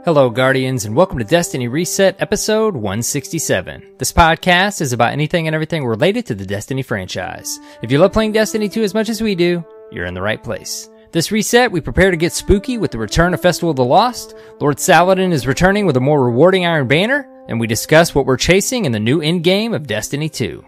Hello, Guardians, and welcome to Destiny Reset, episode 167. This podcast is about anything and everything related to the Destiny franchise. If you love playing Destiny 2 as much as we do, you're in the right place. This reset, we prepare to get spooky with the return of Festival of the Lost. Lord Saladin is returning with a more rewarding Iron Banner, and we discuss what we're chasing in the new Endgame of Destiny 2.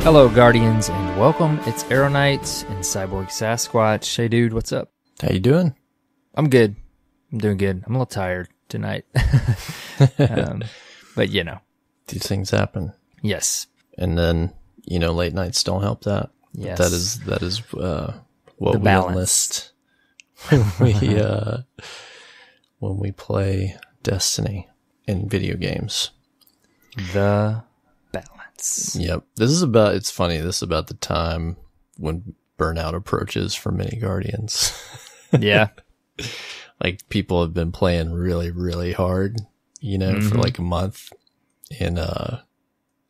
Hello, Guardians, and welcome. It's AER0KNIGHT and CyborgSasquatch. Hey, dude, what's up? How you doing? I'm good. I'm doing good. I'm a little tired tonight. But, you know. These things happen. Yes. And then, you know, late nights don't help that. Yes. That is what the we balance. enlist when we play Destiny in video games. The balance. Yep. It's funny, this is about the time when burnout approaches for many Guardians. Yeah. Like, people have been playing really, really hard, you know, for like a month. And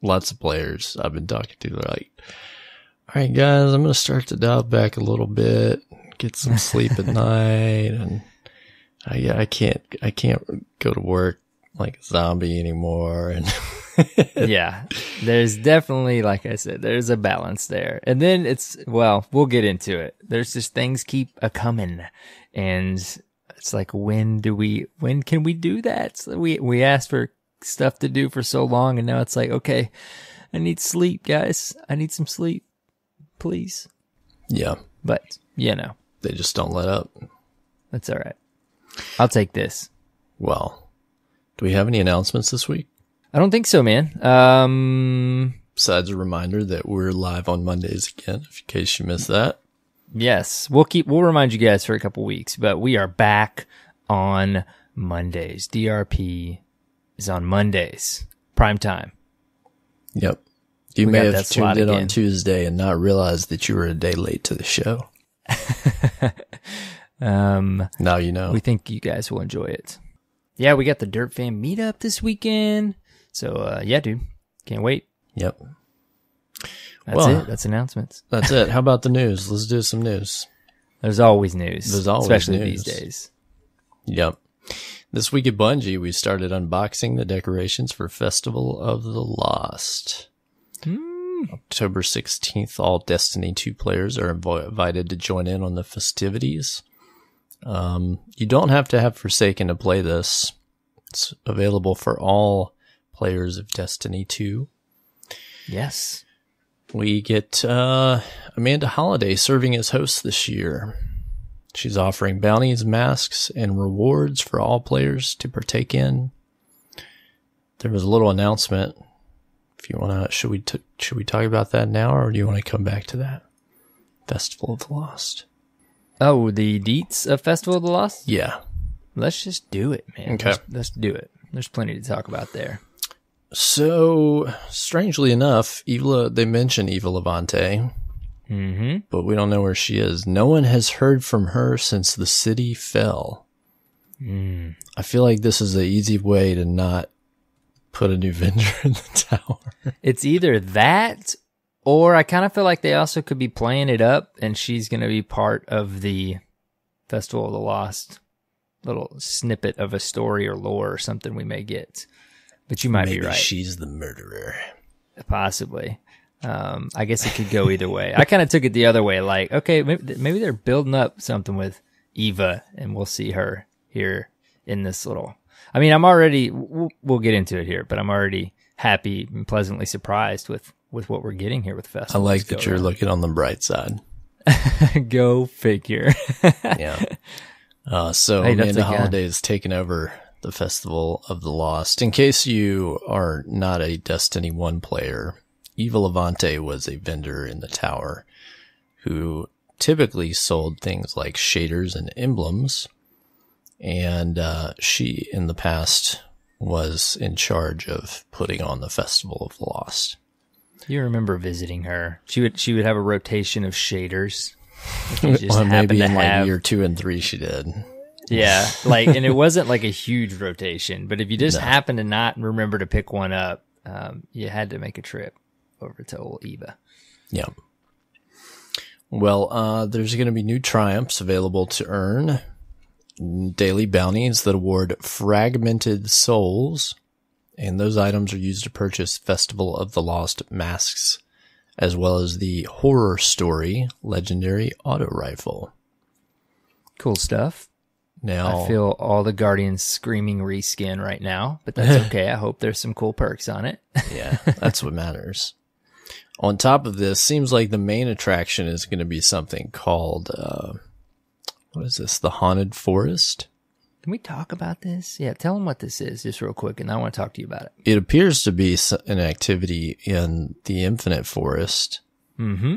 lots of players I've been talking to, they're like, all right, guys, I'm going to start to dial back a little bit, get some sleep at night. And I can't go to work like a zombie anymore. And Yeah, there's definitely, like I said, there's a balance there. And then we'll get into it. There's just things keep a-coming. And it's like, when can we do that? So we asked for stuff to do for so long, and now it's like, okay, I need sleep, guys. I need some sleep, please. yeah, But, you know, they just don't let up. that's all right. I'll take this. Well, do we have any announcements this week? I don't think so, man. Besides a reminder that we're live on Mondays again, in case you missed that. Yes, we'll remind you guys for a couple weeks, but we are back on Mondays. DRP is on Mondays, prime time. Yep. You may have tuned in on Tuesday and not realized that you were a day late to the show. Now you know. We think you guys will enjoy it. Yeah, we got the Dirt Fam meetup this weekend. So, yeah, dude. Can't wait. Yep. That's it. That's announcements. That's it. How about the news? Let's do some news. There's always news. There's always especially news. these days. Yep. This week at Bungie, we started unboxing the decorations for Festival of the Lost. October 16th, all Destiny 2 players are invited to join in on the festivities. You don't have to have Forsaken to play this. It's available for all players of Destiny 2. Yes. We get Amanda Holiday serving as host this year. She's offering bounties, masks, and rewards for all players to partake in. There was a little announcement. If you want to, should we talk about that now, or do you want to come back to that? Festival of the Lost. Oh, the deets of Festival of the Lost? Yeah. Let's just do it, man. Okay. Let's do it. There's plenty to talk about there. So, strangely enough, they mention Eva Levante, but we don't know where she is. No one has heard from her since the city fell. I feel like this is the easy way to not put a new vendor in the tower. It's either that, or I kind of feel like they also could be playing it up, and she's going to be part of the Festival of the Lost little snippet of a story or lore or something we may get. But you might be right. She's the murderer. Possibly. I guess it could go either way. I kind of took it the other way. Like, okay, maybe they're building up something with Eva, and we'll see her here in this little... I mean, I'm already... We'll get into it here, but I'm already happy and pleasantly surprised with what we're getting here with Festival. I like that you're looking on the bright side. Go figure. Yeah. So hey, Amanda Holiday is taking over the Festival of the Lost. In case you are not a Destiny 1 player, Eva Levante was a vendor in the tower who typically sold things like shaders and emblems. And she, in the past, was in charge of putting on the Festival of the Lost. You remember visiting her. She would have a rotation of shaders. Well, maybe in like year 2 and 3 she did. Yeah, like, and it wasn't like a huge rotation, but if you just happen to not remember to pick one up, you had to make a trip over to old Eva. Yeah. Well, there's going to be new triumphs available to earn. Daily bounties that award fragmented souls, and those items are used to purchase Festival of the Lost masks, as well as the Horror Story legendary auto rifle. Cool stuff. Now, I feel all the Guardians screaming reskin right now, but that's okay. I hope there's some cool perks on it. Yeah, that's what matters. On top of this, seems like the main attraction is going to be something called, what is this? The Haunted Forest? Can we talk about this? Yeah, tell them what this is just real quick, and I want to talk to you about it. It appears to be an activity in the Infinite Forest. Mm-hmm.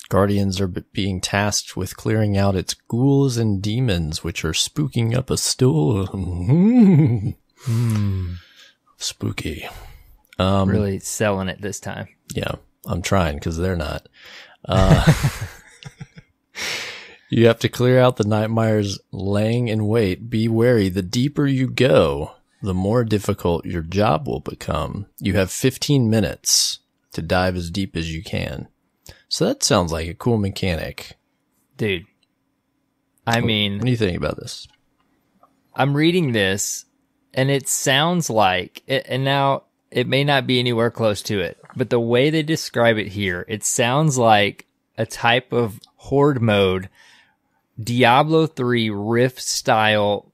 Guardians are being tasked with clearing out its ghouls and demons, which are spooking up a storm. Spooky. Really selling it this time. Yeah, I'm trying because they're not. You have to clear out the nightmares laying in wait. Be wary. The deeper you go, the more difficult your job will become. You have 15 minutes to dive as deep as you can. So that sounds like a cool mechanic. Dude, I mean... What do you think about this? I'm reading this, and it sounds like... And now, it may not be anywhere close to it, but the way they describe it here, it sounds like a type of horde mode, Diablo 3 Rift-style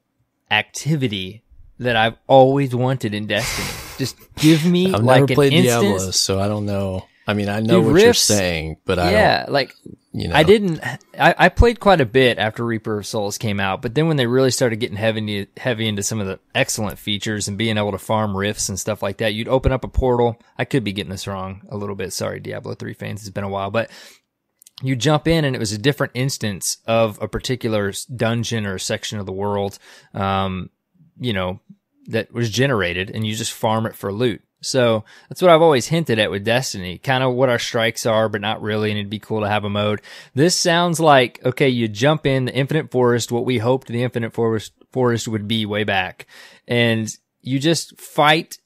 activity that I've always wanted in Destiny. Just give me I've like never played an instance. Diablo, so I don't know. I mean, I know what Rifts, you're saying, but I don't, you know. I played quite a bit after Reaper of Souls came out, but then when they really started getting heavy into some of the excellent features and being able to farm rifts and stuff like that, you'd open up a portal. I could be getting this wrong a little bit. Sorry, Diablo 3 fans. It's been a while, but you jump in and it was a different instance of a particular dungeon or section of the world, you know, that was generated, and you just farm it for loot. So that's what I've always hinted at with Destiny, kind of what our strikes are, but not really, and it'd be cool to have a mode. This sounds like, okay, you jump in the Infinite Forest, what we hoped the Infinite Forest would be way back, and you just fight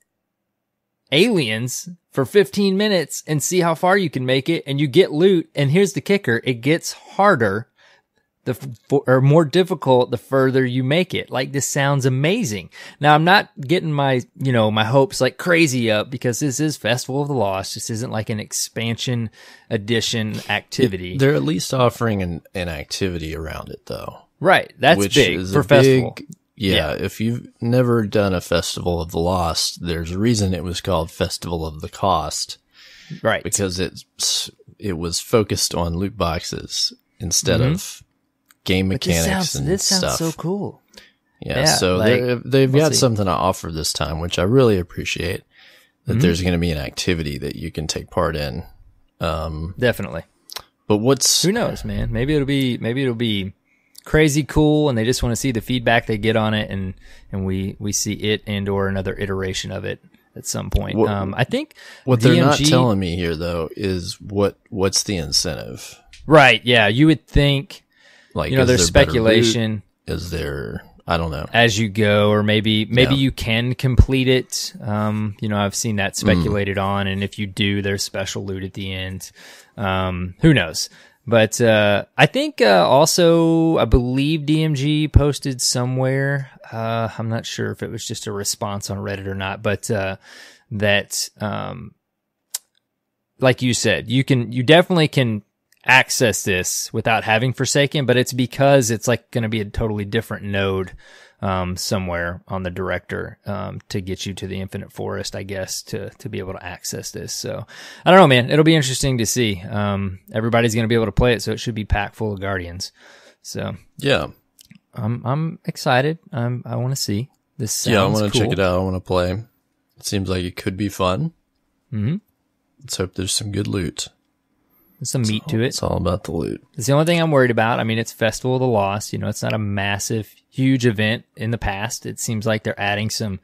aliens for 15 minutes and see how far you can make it, and you get loot, and here's the kicker, it gets harder or more difficult the further you make it. Like, this sounds amazing. Now, I'm not getting my hopes like crazy up, because this is Festival of the Lost. This isn't like an expansion edition activity. They're at least offering an activity around it, though. Right. That's big for Festival. Yeah, if you've never done a Festival of the Lost, there's a reason it was called Festival of the Cost. Right. Because it was focused on loot boxes instead of game mechanics and this stuff. Sounds so cool. Yeah, so like, they've got something to offer this time, which I really appreciate, that there's going to be an activity that you can take part in. Definitely. But who knows, man? Maybe it'll be crazy cool, and they just want to see the feedback they get on it, and we see it and or another iteration of it at some point. I think what they're not telling me here, though, is what's the incentive. Right, yeah, you would think, like, there's speculation. Is there, I don't know. As you go, or maybe you can complete it. I've seen that speculated on, and if you do, there's special loot at the end. Who knows? But I think also, I believe DMG posted somewhere, I'm not sure if it was just a response on Reddit or not, but that, like you said, you definitely can access this without having Forsaken, but it's because it's like going to be a totally different node somewhere on the director to get you to the Infinite Forest, I guess, to be able to access this. So I don't know, man. It'll be interesting to see. Everybody's going to be able to play it, so it should be packed full of Guardians. So yeah, I'm excited. I want to see this. Sounds I want to cool. check it out. I want to play. It seems like it could be fun. Mm-hmm. Let's hope there's some good loot. There's some meat to it. It's all about the loot. It's the only thing I'm worried about. I mean, it's Festival of the Lost. It's not a massive, huge event in the past. It seems like they're adding some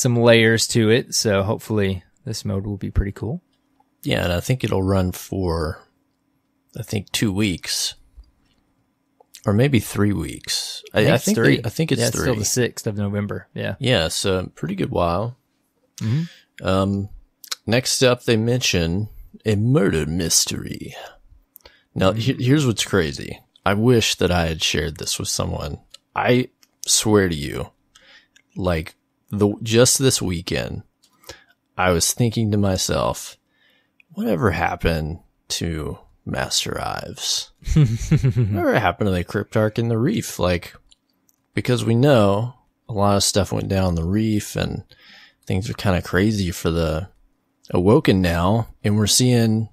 layers to it. So hopefully this mode will be pretty cool. Yeah, and I think it'll run for, 2 weeks. or maybe 3 weeks. I think it's 3. I think it's 3. It's still the 6th of November. Yeah. Yeah, so pretty good while. Mm-hmm. Next up, they mention a murder mystery. Now, here's what's crazy. I wish that I had shared this with someone. I swear to you, like, just this weekend, I was thinking to myself, whatever happened to Master Ives? Whatever happened to the Cryptarch in the reef? Like, because we know a lot of stuff went down the reef and things are kind of crazy for the Awoken now, and we're seeing,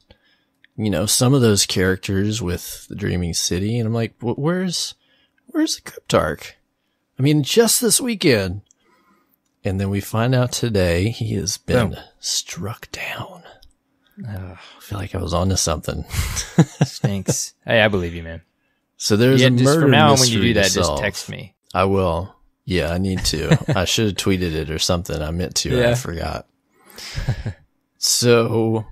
you know, some of those characters with the Dreaming City, and I'm like, where's the Cryptarch? I mean, just this weekend. And then we find out today he has been struck down. I feel like I was onto something. Stinks. Hey, I believe you, man. So there's a murder mystery from now on when you do that, just text me. I will. Yeah, I need to. I should have tweeted it or something. I meant to. I forgot. So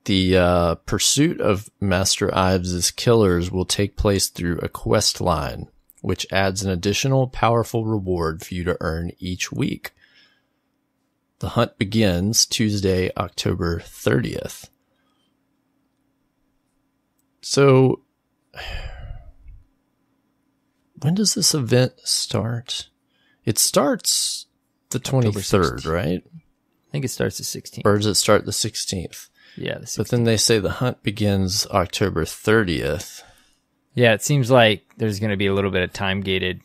the pursuit of Master Ives' killers will take place through a quest line, which adds an additional powerful reward for you to earn each week. The hunt begins Tuesday, October 30th. So, when does this event start? It starts the 23rd, right? I think it starts the 16th. Or does it start the 16th? Yeah, the 16th. But then they say the hunt begins October 30th. Yeah, it seems like there's going to be a little bit of time-gated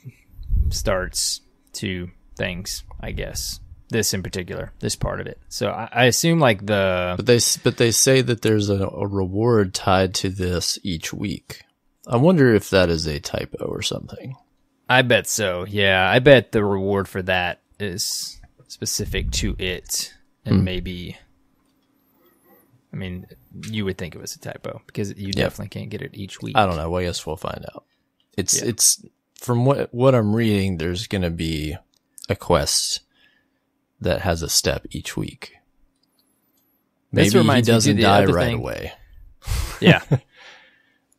starts to things, I guess. This in particular, this part of it. So I assume like the... But they say that there's a reward tied to this each week. I wonder if that is a typo or something. I bet so, yeah. I bet the reward for that is specific to it. And maybe... I mean, you would think it was a typo because you definitely can't get it each week. I don't know. Well, I guess we'll find out. It's from what I'm reading, there's going to be a quest that has a step each week. Maybe he doesn't die right away. Yeah.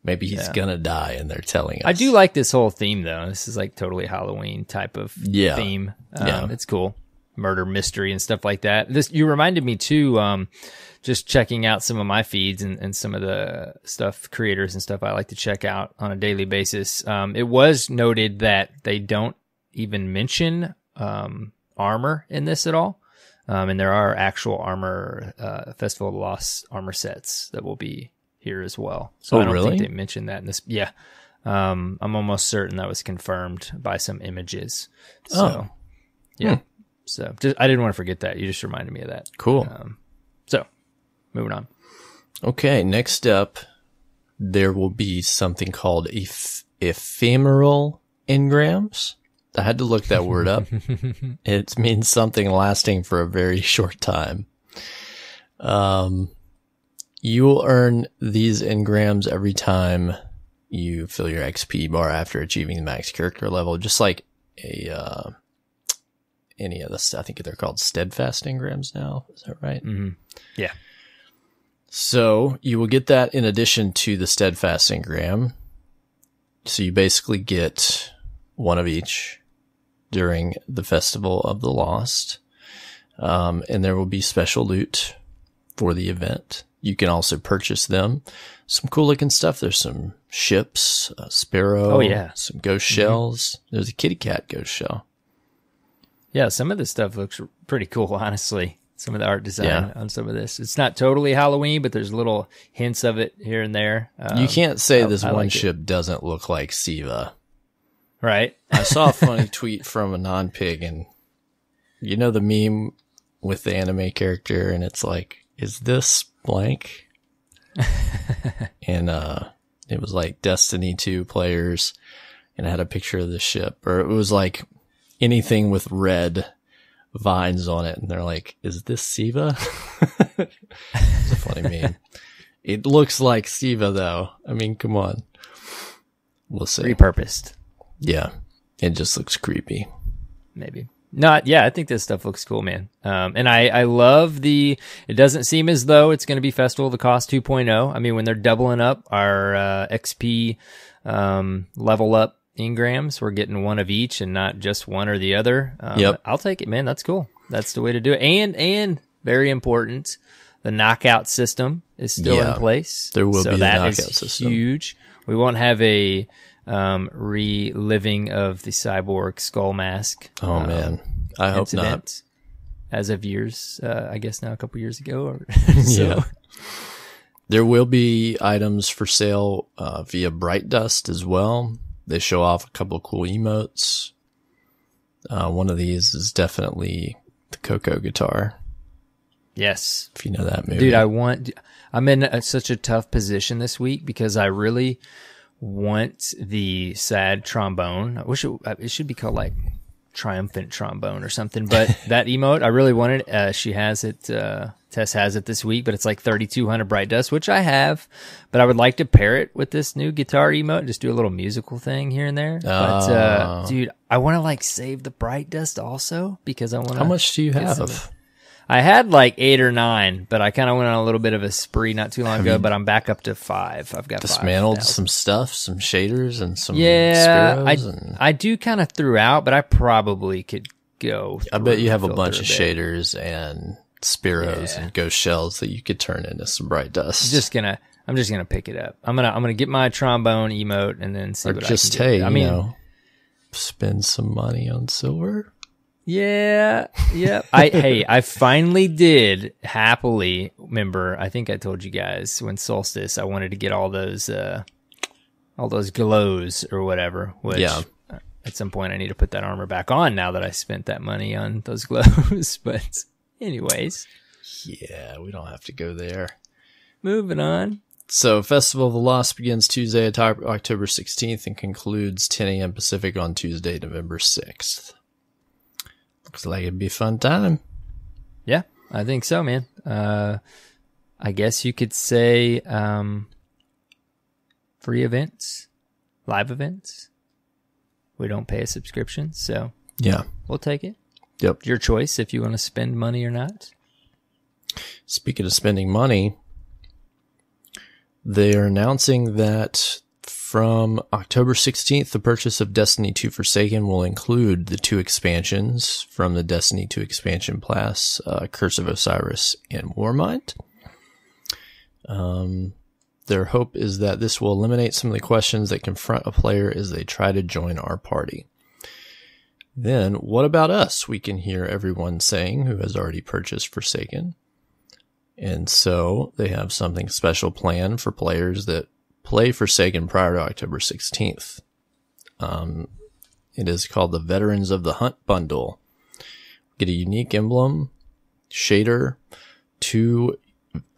Maybe he's gonna die and they're telling us. I do like this whole theme though. This is like totally Halloween type of theme. It's cool. Murder mystery and stuff like that. You reminded me too, just checking out some of my feeds and some of the stuff, creators and stuff I like to check out on a daily basis. It was noted that they don't even mention armor in this at all. And there are actual armor, Festival of the Lost armor sets that will be here as well. So I don't think they mentioned that in this. Yeah. I'm almost certain that was confirmed by some images. So, yeah. So I didn't want to forget that. You just reminded me of that. Cool. So moving on. Okay. Next up, there will be something called Ephemeral Engrams. I had to look that word up. It means something lasting for a very short time. You will earn these engrams every time you fill your XP bar after achieving the max character level, just like any of the, I think they're called steadfast engrams now. Is that right? Mm-hmm. Yeah. So you will get that in addition to the steadfast engram. So you basically get one of each during the Festival of the Lost. And there will be special loot for the event. You can also purchase them. Some cool looking stuff. There's some ships, a sparrow. Oh, yeah. Some ghost shells. There's a kitty cat ghost shell. Yeah, some of this stuff looks pretty cool, honestly. Some of the art design on some of this. It's not totally Halloween, but there's little hints of it here and there. You can't say this one ship doesn't look like Siva. Right. I saw a funny tweet from a non-pig, and you know the meme with the anime character, and it's like, is this blank? And it was like Destiny 2 players, and I had a picture of the ship, or it was like anything with red vines on it, and they're like, is this Siva? It's a funny meme. It looks like Siva, though. I mean, come on. We'll see. Repurposed. Yeah, it just looks creepy. Maybe. Not, yeah, I think this stuff looks cool, man. And I love it doesn't seem as though it's going to be Festival of the Cost 2.0. I mean, when they're doubling up our XP level up engrams. We're getting one of each and not just one or the other. Yep. I'll take it, man. That's cool. That's the way to do it. And very important, the knockout system is still in place. There will be a knockout system. system. Huge. We won't have a reliving of the cyborg skull mask. Oh man, I hope not. As of years, I guess now a couple years ago. Yeah. There will be items for sale via Bright Dust as well. They show off a couple of cool emotes. One of these is definitely the Coco guitar. Yes. If you know that movie. Dude, I'm in such a tough position this week because I really want the sad trombone. I wish it should be called like triumphant trombone or something, but that emote, I really wanted it. She has it, Tess has it this week, but it's like 3,200 Bright Dust, which I have, but I would like to pair it with this new guitar emote, just do a little musical thing here and there. But, dude, I want to like save the Bright Dust also because I want to. How much do you have? I had like 8 or 9, but I kind of went on a little bit of a spree not too long ago, but I'm back up to 5. I've got dismantled some stuff, some shaders and some Spiros. I do kind of threw out, but I probably could go. I bet you have a bunch of shaders and Spiros and ghost shells that you could turn into some Bright Dust. I'm just gonna pick it up. I'm gonna get my trombone emote and then see what I can get. I mean, spend some money on silver. Yeah. I finally did happily remember. I think I told you guys when Solstice, I wanted to get all those glows or whatever. Which at some point I need to put that armor back on now that I spent that money on those glows. But anyways, yeah, we don't have to go there. Moving on. So Festival of the Lost begins Tuesday, October 16th, and concludes 10 a.m. Pacific on Tuesday, November 6th. Looks like it'd be a fun time. Yeah, I think so, man. I guess you could say free events, live events. We don't pay a subscription, so yeah, we'll take it. Yep. It's your choice if you want to spend money or not. Speaking of spending money, they are announcing that from October 16th, the purchase of Destiny 2 Forsaken will include the 2 expansions from the Destiny 2 expansion class, Curse of Osiris and Warmind. Their hope is that this will eliminate some of the questions that confront a player as they try to join our party. Then, what about us? We can hear everyone saying who has already purchased Forsaken. And so they have something special planned for players that play Forsaken prior to October 16th. It is called the Veterans of the Hunt Bundle. Get a unique emblem, shader, 2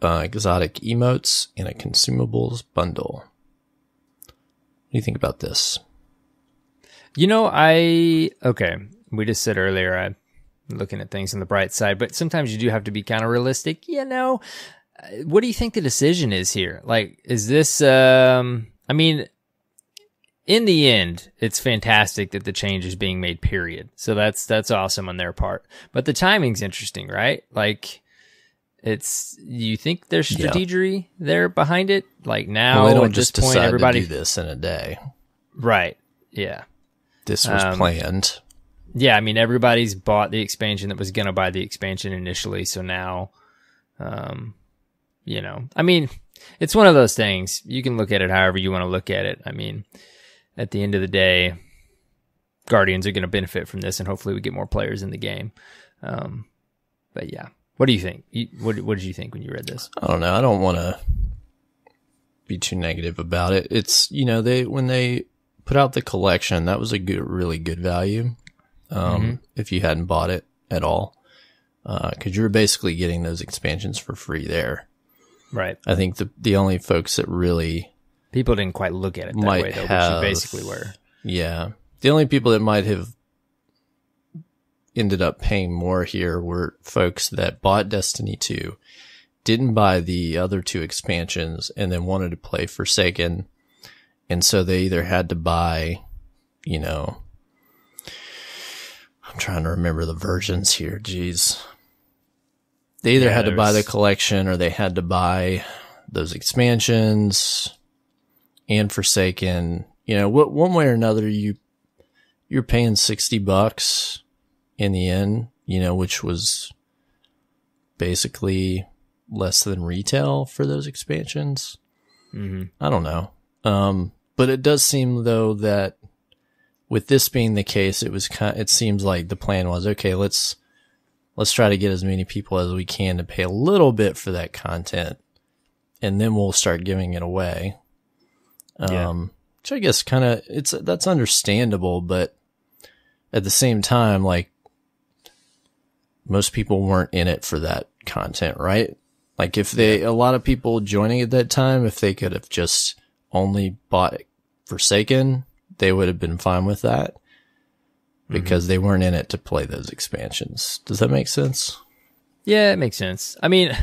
exotic emotes, and a consumables bundle. What do you think about this? You know, we just said earlier, I'm looking at things on the bright side, but sometimes you do have to be kind of realistic. You know, what do you think the decision is here? Like, is this, I mean, in the end, it's fantastic that the change is being made, period. So that's awesome on their part. But the timing's interesting, right? Like, you think there's strategy there behind it? Like now, they don't at just this point, decide everybody to do this in a day. Right. Yeah. This was planned. Yeah, I mean, everybody's bought the expansion that was going to buy the expansion initially. So now, you know, I mean, it's one of those things. You can look at it however you want to look at it. I mean, at the end of the day, Guardians are going to benefit from this, and hopefully we get more players in the game. But yeah, what do you think? What did you think when you read this? I don't know. I don't want to be too negative about it. It's, you know, when they put out the collection, that was a really good value. If you hadn't bought it at all, because you were basically getting those expansions for free there. Right. I think the only folks that really people didn't quite look at it that way, though, but you basically were. Yeah. The only people that might have ended up paying more here were folks that bought Destiny 2, didn't buy the other 2 expansions, and then wanted to play Forsaken. And so they either had to buy, you know, I'm trying to remember the versions here. Jeez. They either had to buy the collection or they had to buy those expansions and Forsaken you know, one way or another, you're paying $60 in the end, you know, which was basically less than retail for those expansions. I don't know. But it does seem though that with this being the case, it seems like the plan was, okay, let's try to get as many people as we can to pay a little bit for that content, and then we'll start giving it away. Which I guess that's understandable, but at the same time, like, most people weren't in it for that content, right? Like, if a lot of people joining at that time, if they could have just only bought Forsaken, they would have been fine with that because they weren't in it to play those expansions. Does that make sense? Yeah, it makes sense. I mean,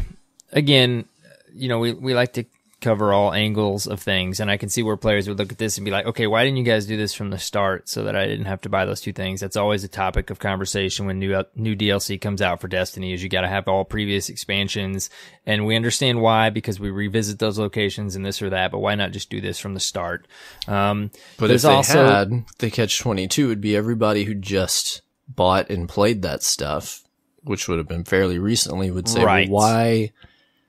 again, you know, we like to cover all angles of things, and I can see where players would look at this and be like, okay, why didn't you guys do this from the start so that I didn't have to buy those two things? That's always a topic of conversation when new DLC comes out for Destiny, is you got to have all previous expansions, and we understand why, because we revisit those locations and this or that, but why not just do this from the start? But if they had, the catch-22 would be everybody who just bought and played that stuff, which would have been fairly recently, would say, well, why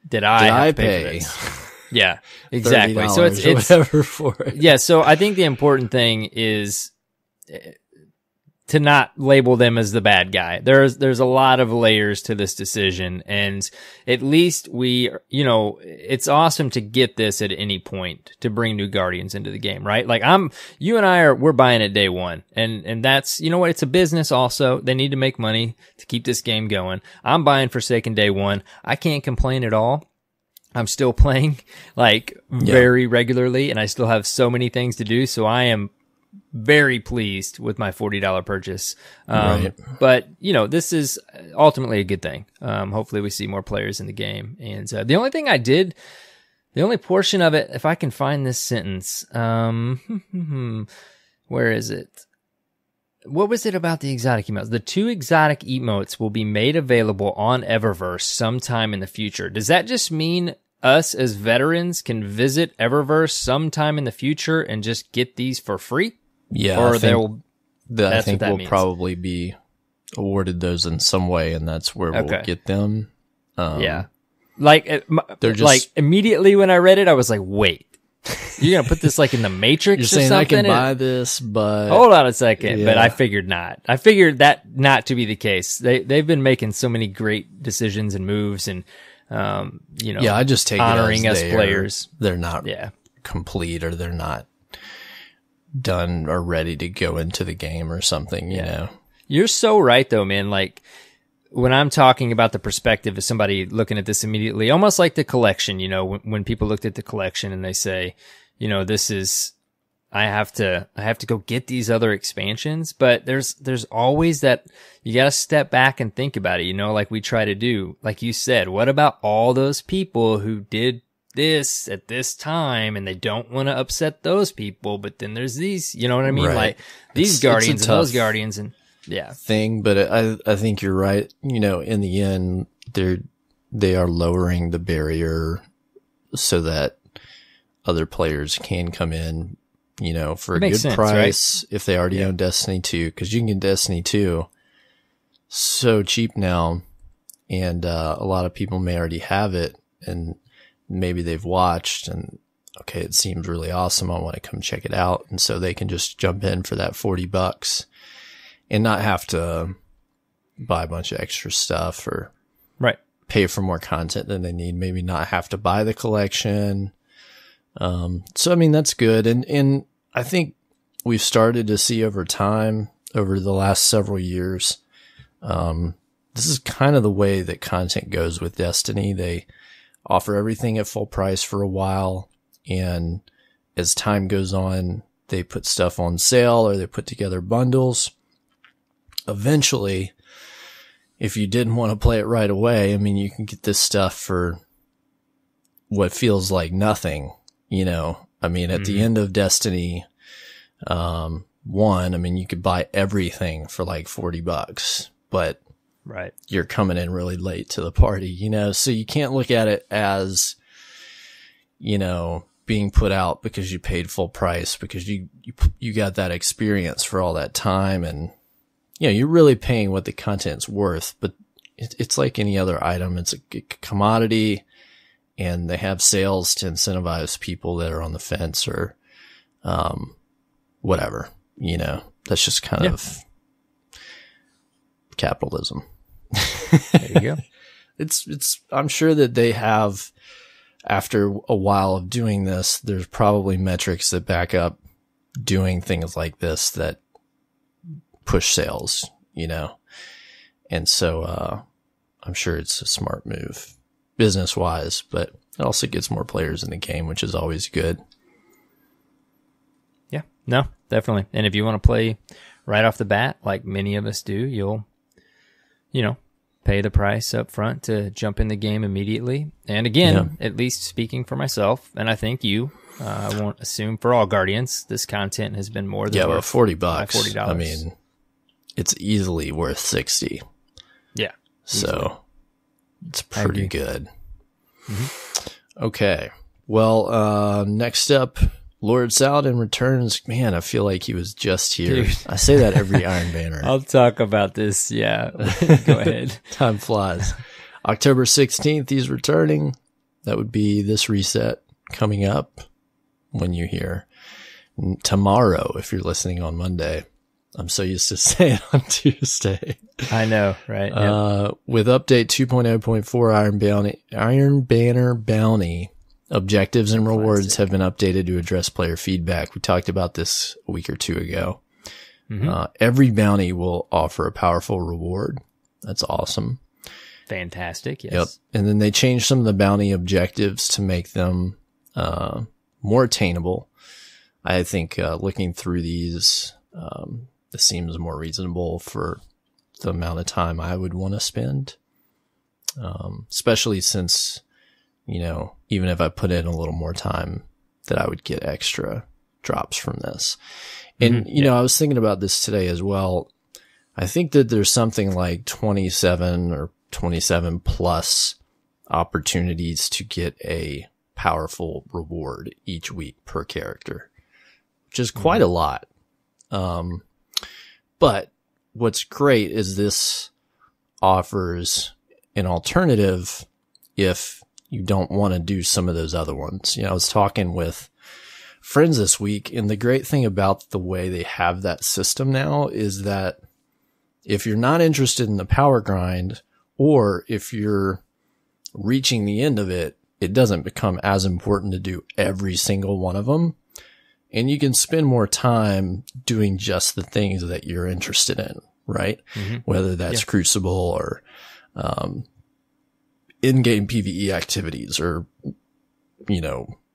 did I pay for this? Yeah, exactly. So it's whatever for it. Yeah, so I think the important thing is to not label them as the bad guy. There's a lot of layers to this decision, and at least it's awesome to get this at any point to bring new Guardians into the game, right? Like you and we're buying it day one, and that's, you know what, it's a business also. They need to make money to keep this game going. I'm buying Forsaken day one. I can't complain at all. I'm still playing very regularly, and I still have so many things to do. So I am very pleased with my $40 purchase. But you know, this is ultimately a good thing. Hopefully we see more players in the game. And the only portion of it, if I can find this sentence, where is it? What was it about the exotic emotes? The 2 exotic emotes will be made available on Eververse sometime in the future. Does that just mean us as veterans can visit Eververse sometime in the future and just get these for free? Yeah, or I think we'll probably be awarded those in some way, and that's where we'll get them. Yeah. They're just, like, immediately when I read it, I was like, wait. You're going to put this like in the Matrix You're or saying something? I can buy this, but... Hold on a second. But I figured not. I figured that not to be the case. They've been making so many great decisions and moves, and, I just take honoring it us players. They're not complete, or they're not done or ready to go into the game or something, you know? You're so right, though, man. Like, when I'm talking about the perspective of somebody looking at this immediately, almost like the collection, you know, when people looked at the collection and they say, you know, I have to go get these other expansions, but there's always that, you got to step back and think about it, you know, like we try to do. Like you said, what about all those people who did this at this time and they don't want to upset those people, but then there's these, you know what I mean? Right. Like these Guardians and those Guardians and thing, but I think you're right. You know, in the end, they are lowering the barrier so that other players can come in, you know, for a good price, right? If they already own Destiny 2, because you can get Destiny 2 so cheap now, and a lot of people may already have it, and maybe they've watched and okay, it seems really awesome, I want to come check it out, and so they can just jump in for that $40 and not have to buy a bunch of extra stuff or pay for more content than they need. Maybe not have to buy the collection. So, I mean, that's good. And I think we've started to see over time, over the last several years, this is kind of the way that content goes with Destiny. They offer everything at full price for a while, and as time goes on, they put stuff on sale or they put together bundles. Eventually, if you didn't want to play it right away, I mean, you can get this stuff for what feels like nothing, you know. I mean, at the end of Destiny 1, I mean, you could buy everything for like $40, but you're coming in really late to the party, you know. So you can't look at it as, you know, being put out because you paid full price, because you got that experience for all that time, and you're really paying what the content's worth. But it's like any other item. It's a commodity, and they have sales to incentivize people that are on the fence or whatever. That's just kind of capitalism. There you go. I'm sure that they have, after a while of doing this, there's probably metrics that back up doing things like this that push sales, and so, I'm sure it's a smart move business wise, but it also gets more players in the game, which is always good. Yeah, no, definitely. And if you want to play right off the bat, like many of us do, you'll, pay the price up front to jump in the game immediately. And again, at least speaking for myself, and I think I won't assume for all Guardians, this content has been more than worth $40. $40. I mean, it's easily worth 60. Yeah. So it's pretty good. Mm-hmm. Okay. Well, next up, Lord Saladin returns. Man, I feel like he was just here. Dude. I say that every Iron Banner. I'll talk about this. Yeah. Go ahead. Time flies. October 16th, he's returning. That would be this reset coming up when you hear tomorrow, if you're listening on Monday. I'm so used to saying on Tuesday. I know, right? Yep. With update 2.0.4 Iron Banner Bounty, objectives and rewards have been updated to address player feedback. We talked about this a week or two ago. Mm-hmm. Every bounty will offer a powerful reward. That's awesome. Fantastic, yes. Yep. And then they changed some of the bounty objectives to make them more attainable. I think looking through these, this seems more reasonable for the amount of time I would want to spend, especially since, even if I put in a little more time, that I would get extra drops from this. And, I was thinking about this today as well. I think that there's something like 27 or 27 plus opportunities to get a powerful reward each week per character, which is quite a lot. But what's great is this offers an alternative if you don't want to do some of those other ones. I was talking with friends this week, and the great thing about the way they have that system now is that if you're not interested in the power grind, or if you're reaching the end of it, it doesn't become as important to do every single one of them. And you can spend more time doing just the things that you're interested in, right? Mm-hmm. Whether that's Crucible or in-game PvE activities, or,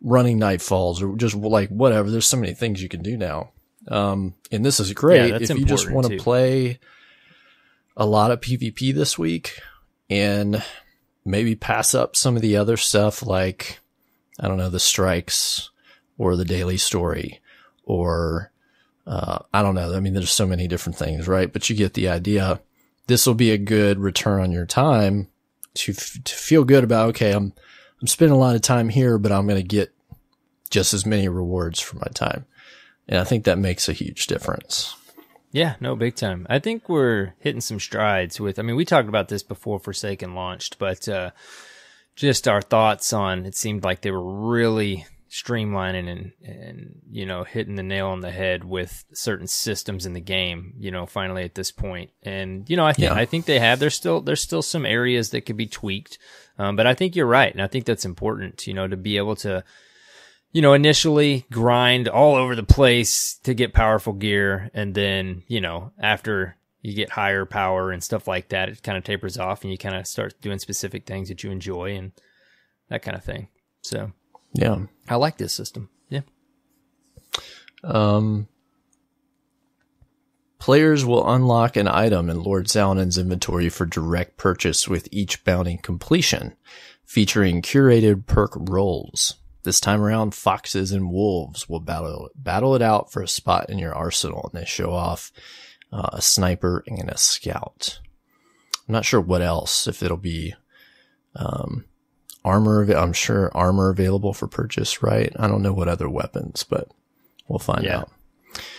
running Nightfalls, or just like whatever. There's so many things you can do now. And this is great if you just want to play a lot of PvP this week and maybe pass up some of the other stuff like, I don't know, the strikes or the daily story, or, I don't know. I mean, there's so many different things, right? But you get the idea. This will be a good return on your time to feel good about, okay, I'm spending a lot of time here, but I'm going to get just as many rewards for my time. And I think that makes a huge difference. Yeah, no, big time. I think we're hitting some strides with, we talked about this before Forsaken launched, but, just our thoughts on, it seemed like they were really streamlining and hitting the nail on the head with certain systems in the game, finally at this point. And, I think they have, there's still some areas that could be tweaked. But I think you're right. And I think that's important, to be able to, initially grind all over the place to get powerful gear. And then, after you get higher power and stuff like that, it kind of tapers off and you kind of start doing specific things that you enjoy and that kind of thing. So, yeah, I like this system. Yeah. Players will unlock an item in Lord Saladin's inventory for direct purchase with each bounty completion, featuring curated perk rolls. This time around, foxes and wolves will battle it out for a spot in your arsenal, and they show off a sniper and a scout. I'm not sure what else, if it'll be I'm sure armor available for purchase, right? I don't know what other weapons, but we'll find out.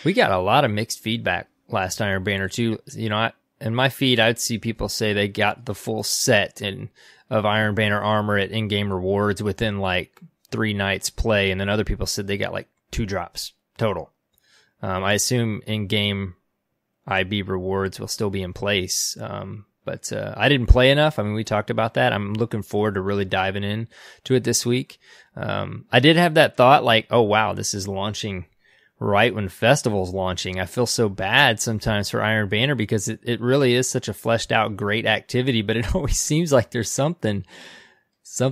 We got a lot of mixed feedback last Iron Banner too. You know, in my feed, I'd see people say they got the full set of Iron Banner armor at in-game rewards within like 3 nights play, and then other people said they got like 2 drops total. I assume in-game IB rewards will still be in place, but I didn't play enough. I mean, we talked about that. I'm looking forward to really diving in to it this week. I did have that thought like, oh wow, this is launching right when Festival's launching. I feel so bad sometimes for Iron Banner because it really is such a fleshed out, great activity, but it always seems like there's something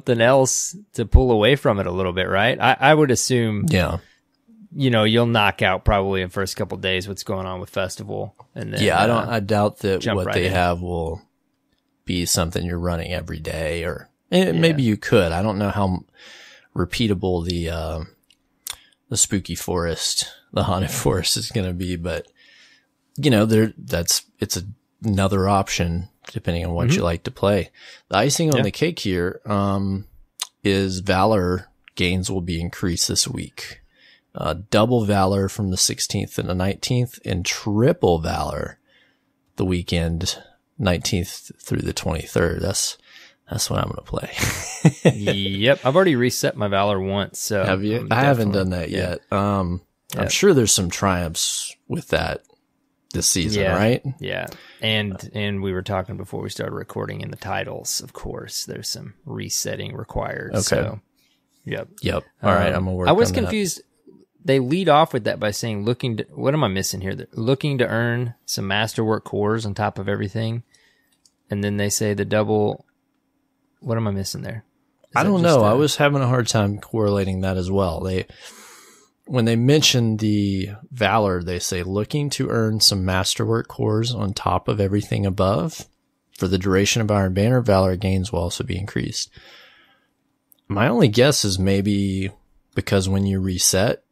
else to pull away from it a little bit, right? I would assume, you know, you'll knock out probably in the first couple of days what's going on with Festival. And then, I doubt that what they have will be something you're running every day, or maybe you could. I don't know how repeatable the spooky forest, the haunted forest is going to be, but you know, it's another option depending on what you like to play. The icing on the cake here, is Valor gains will be increased this week. Double Valor from the 16th and the 19th, and triple Valor the weekend 19th through the 23rd. That's what I'm going to play. Yep. I've already reset my Valor once. So have you? I haven't done that yet. I'm sure there's some triumphs with that this season, right? Yeah. And we were talking before we started recording in the titles, of course, there's some resetting required. Okay. So, yep. All right. I'm going to work on that. I was confused. They lead off with that by saying, what am I missing here? They're looking to earn some masterwork cores on top of everything. And then they say the double. What am I missing there? I don't know. I was having a hard time correlating that as well. When they mention the Valor, they say looking to earn some masterwork cores on top of everything above. For the duration of Iron Banner, Valor gains will also be increased. My only guess is maybe because when you reset,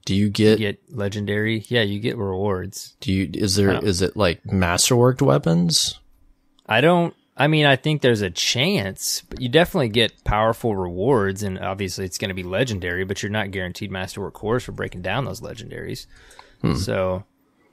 you get legendary? Yeah, you get rewards. Is it like masterworked weapons? I think there's a chance, but you definitely get powerful rewards, and obviously it's going to be legendary, but you're not guaranteed masterwork cores for breaking down those legendaries. So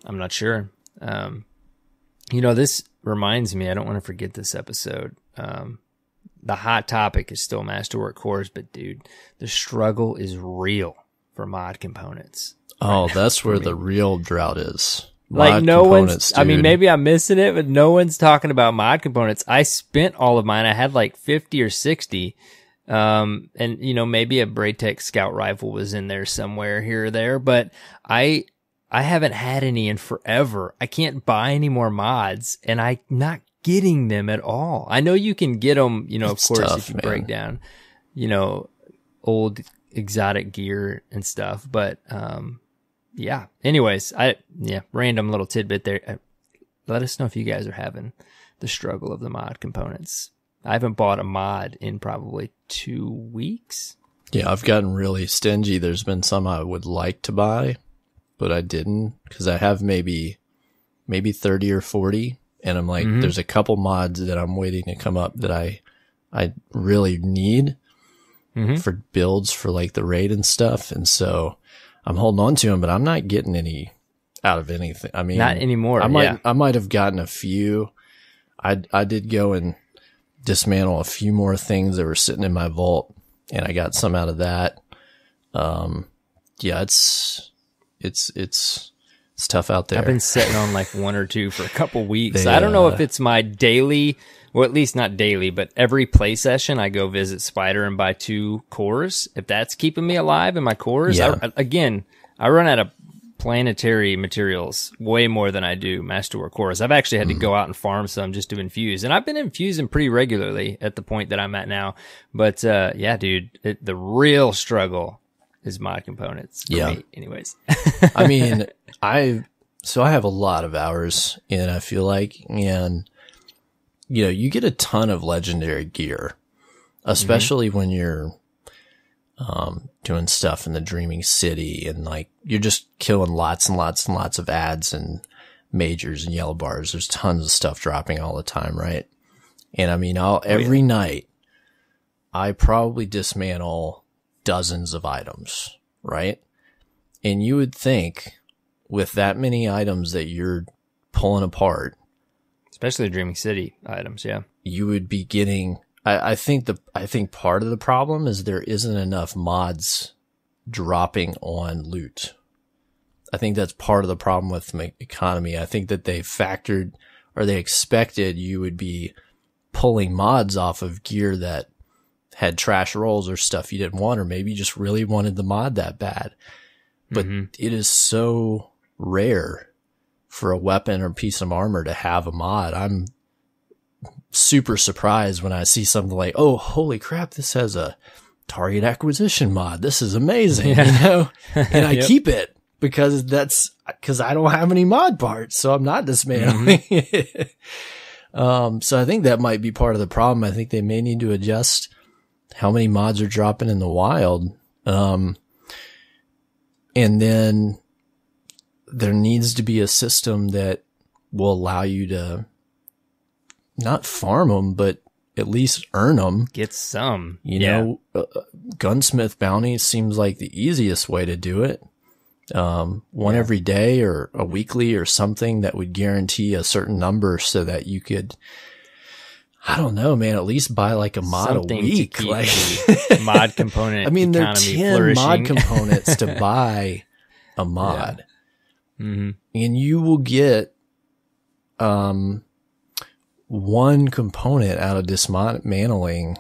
I'm not sure. You know, this reminds me, I don't want to forget this episode. The hot topic is still masterwork cores, but dude, the struggle is real for mod components. Oh, that's where the real drought is. Like no one's, dude. I mean, maybe I'm missing it, but no one's talking about mod components. I spent all of mine. I had like 50 or 60. And you know, maybe a Braytech Scout rifle was in there somewhere here or there, but I haven't had any in forever. I can't buy any more mods, and I'm not getting them at all. I know you can get them, you know, of course, tough, if you break down, you know, old exotic gear and stuff, but, yeah. Anyways, random little tidbit there. Let us know if you guys are having the struggle of the mod components. I haven't bought a mod in probably 2 weeks. Yeah, I've gotten really stingy. There's been some I would like to buy, but I didn't because I have maybe 30 or 40, and I'm like, there's a couple mods that I'm waiting to come up that I really need for builds for like the raid and stuff, and so I'm holding on to them, but I'm not getting any out of anything. I mean, not anymore. I might have gotten a few. I did go and dismantle a few more things that were sitting in my vault, and I got some out of that. Yeah, it's tough out there. I've been sitting on like 1 or 2 for a couple weeks. I don't know if it's my daily, or at least not daily, but every play session I go visit Spider and buy 2 cores. If that's keeping me alive in my cores, I run out of planetary materials way more than I do masterwork cores. I've actually had to go out and farm some just to infuse, and I've been infusing pretty regularly at the point that I'm at now. But yeah, dude, the real struggle is mod components for me anyways. I mean, I have a lot of hours in, I feel like, and you know, you get a ton of legendary gear, especially when you're doing stuff in the Dreaming City, and like you're just killing lots and lots and lots of ads and majors and yellow bars. There's tons of stuff dropping all the time, right? And I mean, every night I probably dismantle dozens of items, right? And you would think with that many items that you're pulling apart, especially Dreaming City items, yeah, you would be getting, I think part of the problem is there isn't enough mods dropping on loot. I think that's part of the problem with the economy. I think that they factored, or they expected you would be pulling mods off of gear that had trash rolls or stuff you didn't want, or maybe you just really wanted the mod that bad. But it is so rare for a weapon or piece of armor to have a mod. I'm super surprised when I see something like, oh, holy crap, this has a target acquisition mod. This is amazing, you know? And I keep it because I don't have any mod parts, so I'm not dismantling it. So I think that might be part of the problem. I think they may need to adjust how many mods are dropping in the wild. And then there needs to be a system that will allow you to not farm them, but at least earn them. Get some. You know, gunsmith bounty seems like the easiest way to do it. One every day or a weekly or something that would guarantee a certain number so that you could, I don't know, man, at least buy like a mod something a week. To keep like mod component. I mean, there are 10 flourishing. Mod components to buy a mod. And you will get, one component out of dismantling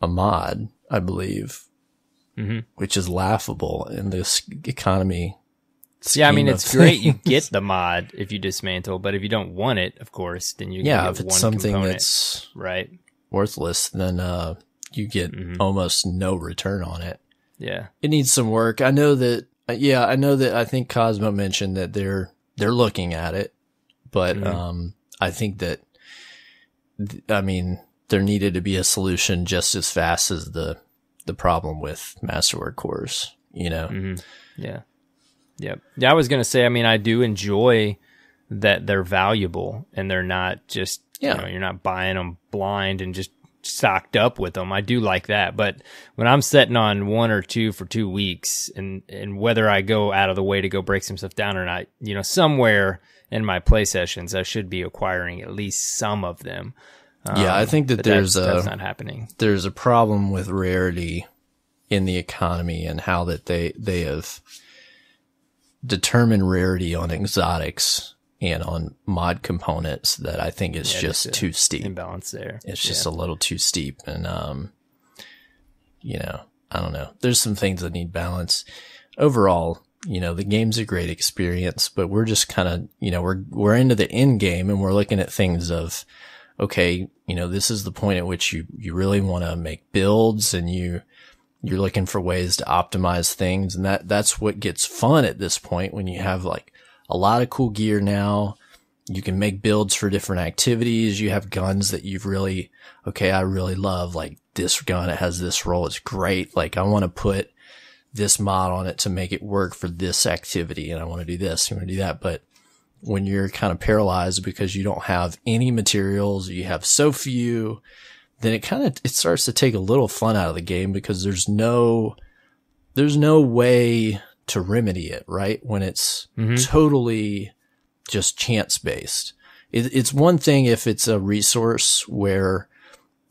a mod, I believe, which is laughable in this economy. Yeah, I mean, it's great you get the mod if you dismantle, but if you don't want it, of course, then you get if it's one something component, that's right, worthless, then you get almost no return on it. Yeah, it needs some work. I know that. I think Cosmo mentioned that they're looking at it, but I think that, I mean, there needed to be a solution just as fast as the problem with Masterwork cores, you know? Yeah. Yep. Yeah, I was going to say, I mean, I do enjoy that they're valuable and they're not just, you know, you're not buying them blind and just stocked up with them. I do like that. But when I'm setting on one or two for 2 weeks and whether I go out of the way to go break some stuff down or not, you know, somewhere in my play sessions, I should be acquiring at least some of them. I think that that's not happening. There's a problem with rarity in the economy and how that they have determined rarity on exotics and on mod components that I think is just too steep. Imbalance there. It's just a little too steep. And, you know, I don't know. There's some things that need balance. Overall, you know, the game's a great experience, but we're just kind of, you know, we're into the end game and we're looking at things of, okay, you know, this is the point at which you really want to make builds and you're looking for ways to optimize things. And that's what gets fun at this point when you have like a lot of cool gear now. You can make builds for different activities. You have guns that you've really, okay, I really love like this gun. It has this roll. It's great. Like I want to put this mod on it to make it work for this activity. And I want to do this. I want to do that. But when you're kind of paralyzed because you don't have any materials, you have so few, then it starts to take a little fun out of the game because there's no way to remedy it, right? When it's totally just chance based. It's one thing if it's a resource where,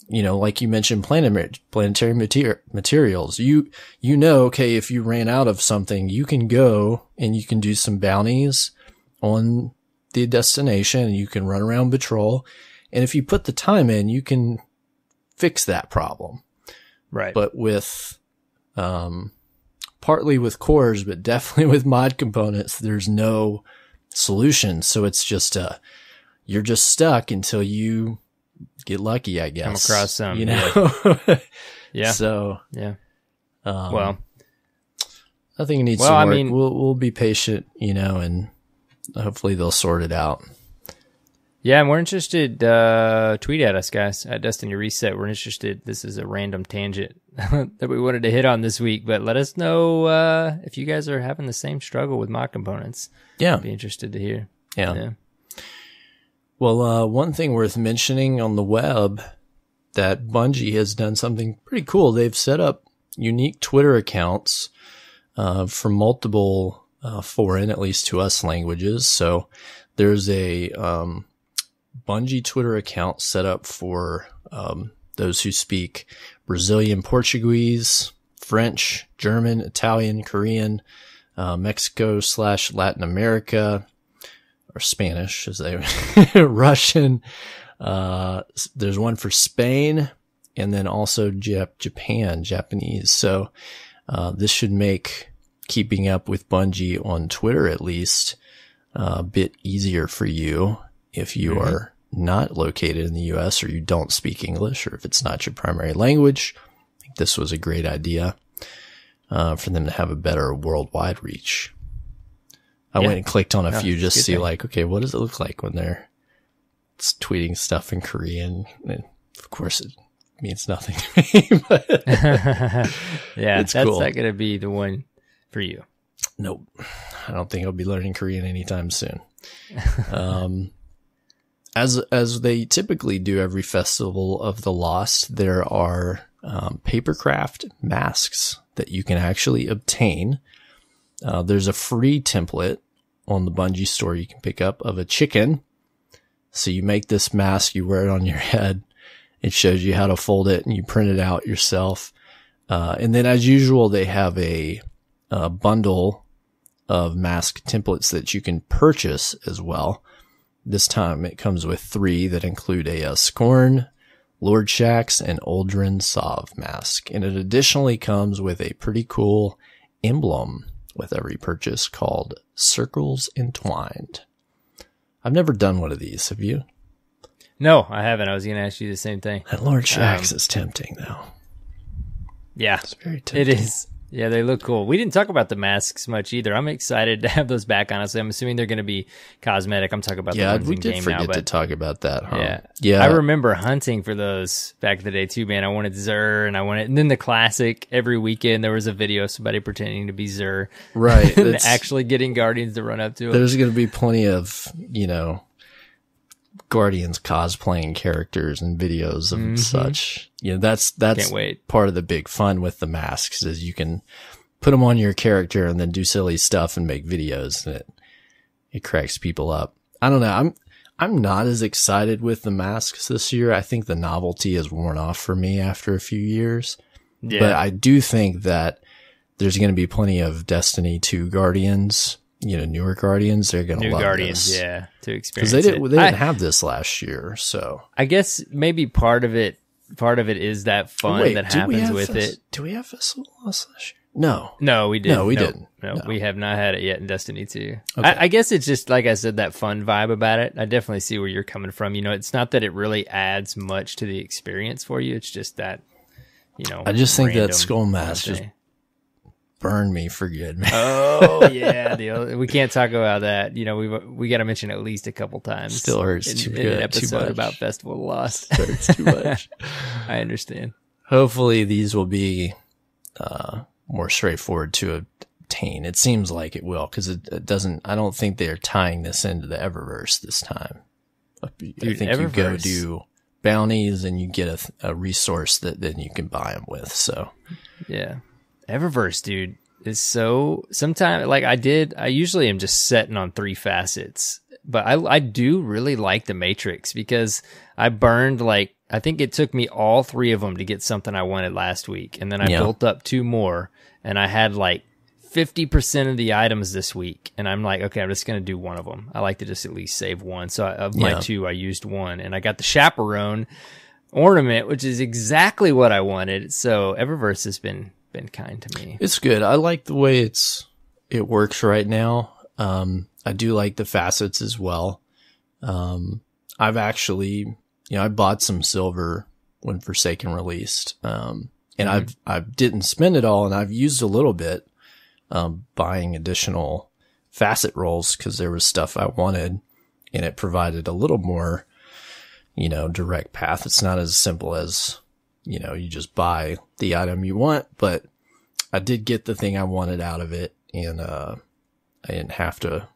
you know, like you mentioned, planetary materials, you know, okay, if you ran out of something, you can go and you can do some bounties on the destination and you can run around patrol. And if you put the time in, you can fix that problem. Right. But with, partly with cores, but definitely with mod components, there's no solution. So it's just, you're just stuck until you get lucky, I guess. Come across some, you know? Yeah. So, well, I think it needs some work. I mean, we'll be patient, you know, and hopefully they'll sort it out. Yeah, and we're interested, tweet at us, guys, at Destiny Reset. We're interested. This is a random tangent that we wanted to hit on this week, but let us know if you guys are having the same struggle with mod components. Yeah. I'd be interested to hear. Yeah. Well, one thing worth mentioning on the web that Bungie has done something pretty cool. They've set up unique Twitter accounts for multiple foreign, at least to us, languages. So there's a Bungie Twitter account set up for those who speak Brazilian Portuguese, French, German, Italian, Korean, Mexico/Latin America, or Spanish, as they Russian. There's one for Spain, and then also Japan, Japanese. So this should make keeping up with Bungie on Twitter, at least, a bit easier for you if you are not located in the U.S. or you don't speak English, or if it's not your primary language. I think this was a great idea for them to have a better worldwide reach. I went and clicked on a few just to see, like, okay, what does it look like when they're tweeting stuff in Korean? And of course, it means nothing to me, but yeah, it's that's cool. not going to be the one for you. Nope. I don't think I'll be learning Korean anytime soon. As they typically do every Festival of the Lost, there are papercraft masks that you can actually obtain. There's a free template on the Bungie store you can pick up of a chicken. So you make this mask, you wear it on your head. It shows you how to fold it, and you print it out yourself. And then, as usual, they have a bundle of mask templates that you can purchase as well. This time it comes with 3 that include a Scorn, Lord Shax, and Uldren Sov mask. And it additionally comes with a pretty cool emblem with every purchase called Circles Entwined. I've never done one of these. Have you? No, I haven't. I was going to ask you the same thing. That Lord Shax is tempting, though. Yeah, it's very tempting. It is. Yeah, they look cool. We didn't talk about the masks much either. I'm excited to have those back, honestly. I'm assuming they're going to be cosmetic. I'm talking about the ones in game now. Yeah, we did forget to talk about that, huh? Yeah. I remember hunting for those back in the day, too, man. I wanted Xur, and then the classic, every weekend there was a video of somebody pretending to be Xur. Right. And actually getting Guardians to run up to him. There's going to be plenty of, Guardians cosplaying characters and videos of such. That's Can't wait. Part of the big fun with the masks is you can put them on your character and then do silly stuff and make videos, and it cracks people up. I don't know. I'm not as excited with the masks this year. I think the novelty has worn off for me after a few years. Yeah. But I do think that there's going to be plenty of Destiny 2 Guardians, newer Guardians. They're going to love Guardians, this. Yeah, to experience it. Because they didn't have this last year, so. I guess maybe part of it is that fun that happens with it. Do we have Festival last year? No. No, we didn't. No, we didn't. No, we have not had it yet in Destiny 2. Okay. I guess it's just, like I said, that fun vibe about it. I definitely see where you're coming from. It's not that it really adds much to the experience for you. It's just that, I just think that Skull Mask just burned me for good, man. Oh, yeah. We can't talk about that. We got to mention at least a couple times. Still hurts in an episode about Festival of the Lost. Hurts too much. I understand. Hopefully these will be more straightforward to obtain. It seems like it will, because it doesn't. I don't think they're tying this into the Eververse this time. Dude, I think Eververse, you go do bounties and you get a resource that then you can buy them with. So yeah, Eververse, dude, is so. Sometimes, like I usually am just setting on 3 facets, but I do really like the Matrix, because I burned, like, I think it took me all 3 of them to get something I wanted last week. And then I built up 2 more, and I had like 50% of the items this week. And I'm like, okay, I'm just going to do one of them. I like to just at least save one. So of my 2, I used 1, and I got the chaperone ornament, which is exactly what I wanted. So Eververse has been kind to me. It's good. I like the way it works right now. I do like the facets as well. I've actually, I bought some silver when Forsaken released. And I didn't spend it all, and I've used a little bit, buying additional facet rolls, because there was stuff I wanted, and it provided a little more, direct path. It's not as simple as, you just buy the item you want, but I did get the thing I wanted out of it, and I didn't have to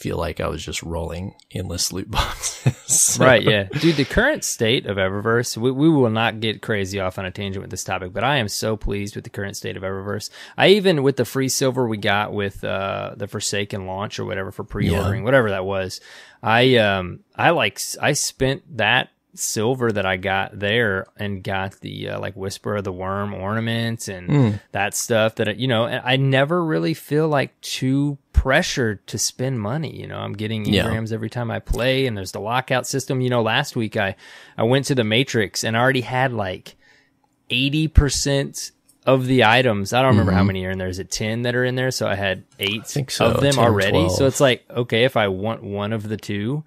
feel like I was just rolling endless loot boxes. So. Right, yeah. Dude, the current state of Eververse, we will not get crazy off on a tangent with this topic, but I am so pleased with the current state of Eververse. I even, with the free silver we got with the Forsaken launch or whatever for pre-ordering, whatever that was, I spent that silver that I got there and got the like Whisper of the Worm ornaments and that stuff that I never really feel like too pressured to spend money. I'm getting engrams every time I play, and there's the lockout system. Last week I went to the Matrix and I already had like 80% of the items. I don't remember how many are in there. Is it 10 that are in there? So I had 8 of them already. So it's like, okay, if I want one of the two,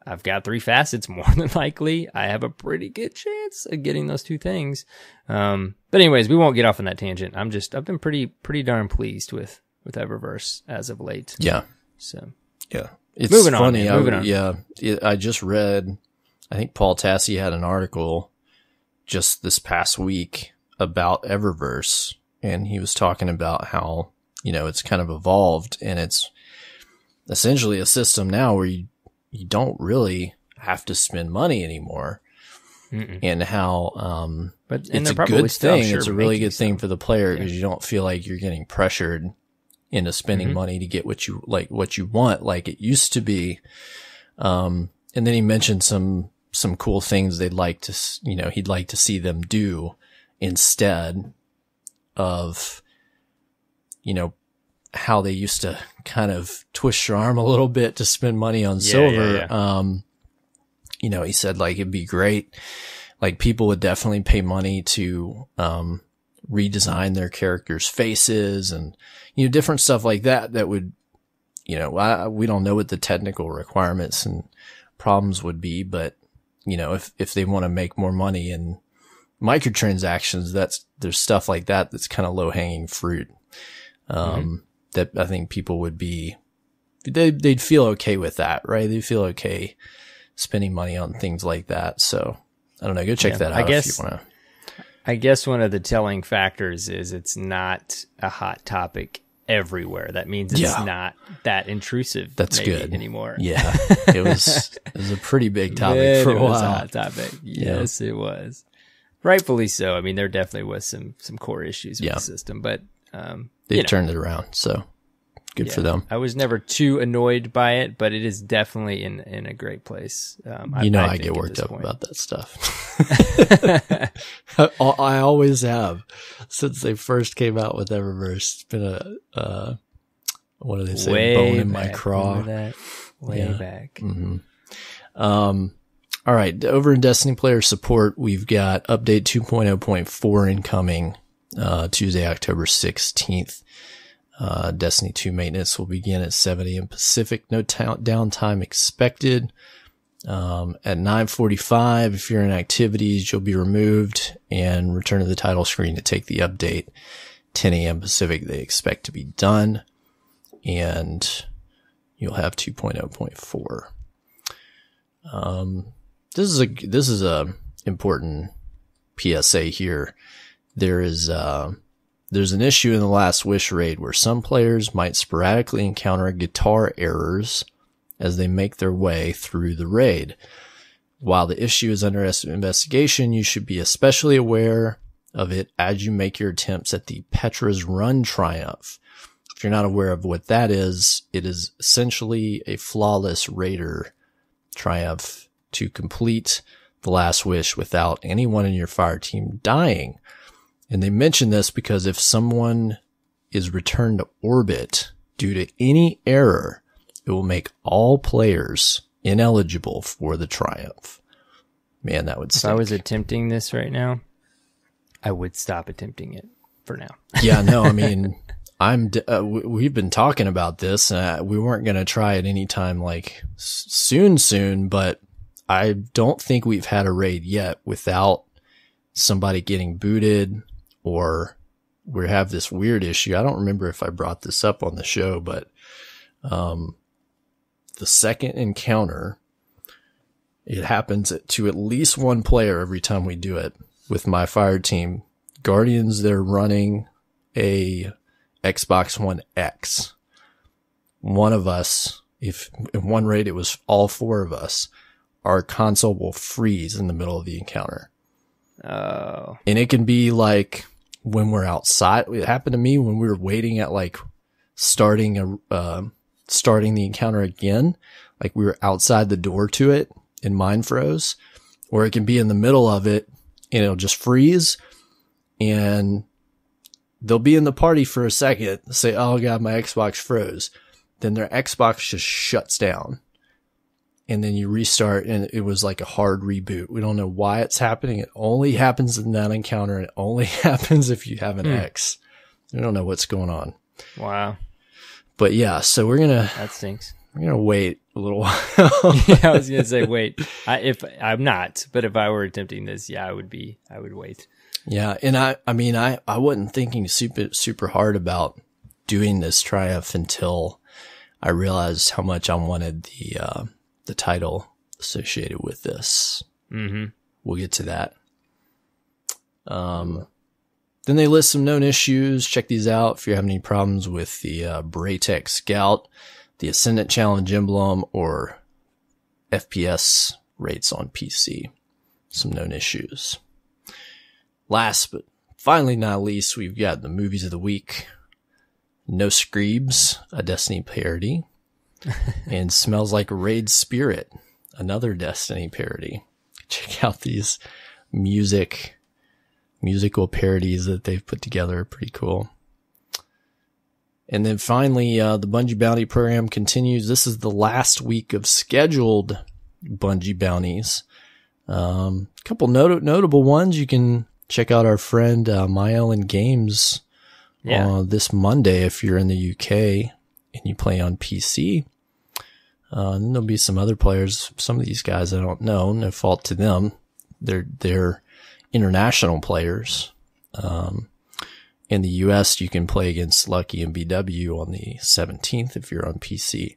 I've got 3 facets. More than likely, I have a pretty good chance of getting those 2 things. But anyways, we won't get off on that tangent. I've been pretty darn pleased with Eververse as of late. Yeah. So yeah, it's moving funny. On. Yeah, I just read. I think Paul Tassi had an article just this past week about Eververse, and he was talking about how it's kind of evolved, and it's essentially a system now where you don't really have to spend money anymore. And how, but it's a good thing. It's a really good thing for the player because you don't feel like you're getting pressured into spending money to get what you want, like it used to be. And then he mentioned some cool things they'd like to, he'd like to see them do instead of, how they used to kind of twist your arm a little bit to spend money on silver. He said like it'd be great. Like people would definitely pay money to redesign their characters' faces and different stuff like that. That would, we don't know what the technical requirements and problems would be, but if they want to make more money in microtransactions, there's stuff like that's kind of low hanging fruit. That I think people would be, they'd feel okay with that, right? They'd feel okay spending money on things like that. So I don't know. Go check that out if you want to. I guess one of the telling factors is it's not a hot topic everywhere. That means it's not that intrusive. That's good anymore. Yeah. It was a pretty big topic for a while. It was a hot topic. Yes, it was. Rightfully so. I mean, there definitely was some core issues with the system, but they turned it around, so good for them. I was never too annoyed by it, but it is definitely in a great place. I get worked up about that stuff. I always have since they first came out with Eververse. It's been what do they say? Way bone in back. my craw. That way back. All right, over in Destiny player support, we've got update 2.0.4 incoming. Tuesday, October 16th. Destiny 2 maintenance will begin at 7 a.m. Pacific. No downtime expected. At 9:45, if you're in activities, you'll be removed and return to the title screen to take the update. 10 a.m. Pacific, they expect to be done. And you'll have 2.0.4. This is a important PSA here. There's an issue in the Last Wish raid where some players might sporadically encounter guitar errors as they make their way through the raid. While the issue is under investigation, you should be especially aware of it as you make your attempts at the Petra's Run Triumph. If you're not aware of what that is, it is essentially a flawless raider triumph to complete the Last Wish without anyone in your fire team dying. And they mention this because if someone is returned to orbit due to any error, it will make all players ineligible for the triumph. Man, that would stink. If I was attempting this right now, I would stop attempting it for now. Yeah, no, I mean, we've been talking about this. We weren't going to try it anytime like soon, but I don't think we've had a raid yet without somebody getting booted. Or we have this weird issue. I don't remember if I brought this up on the show, but the second encounter, it happens to at least one player every time we do it with my fire team. Guardians, they're running a Xbox One X. One of us if in one raid it was all 4 of us, our console will freeze in the middle of the encounter. Oh. And it can be like when we're outside. It happened to me when we were waiting at like starting the encounter again. Like we were outside the door to it and mine froze. Or it can be in the middle of it and it'll just freeze, and they'll be in the party for a second, say, oh God, my Xbox froze. Then their Xbox just shuts down. And then you restart, and it was like a hard reboot. We don't know why it's happening. It only happens in that encounter, and it only happens if you have an X. We don't know what's going on. Wow. But yeah, so that stinks. We're gonna wait a little while. Yeah, I was gonna say wait. If I'm not, but if I were attempting this, yeah, I would wait. Yeah, and I wasn't thinking super hard about doing this triumph until I realized how much I wanted the title associated with this. Mm-hmm. We'll get to that. Then they list some known issues. Check these out if you're having any problems with the Braytech Scout, the Ascendant Challenge emblem, or FPS rates on PC. Some known issues. Last but finally not least, we've got the movies of the week. No Screebs, a Destiny parody, and Smells Like a Raid Spirit, another Destiny parody. Check out these musical parodies that they've put together. Pretty cool. And then finally, the Bungie Bounty program continues. This is the last week of scheduled Bungie bounties. Couple notable ones. You can check out our friend Mael in Games this Monday if you're in the UK and you play on PC. And there'll be some other players. Some of these guys I don't know. No fault to them. They're international players. In the US, you can play against Lucky and BW on the 17th if you're on PC.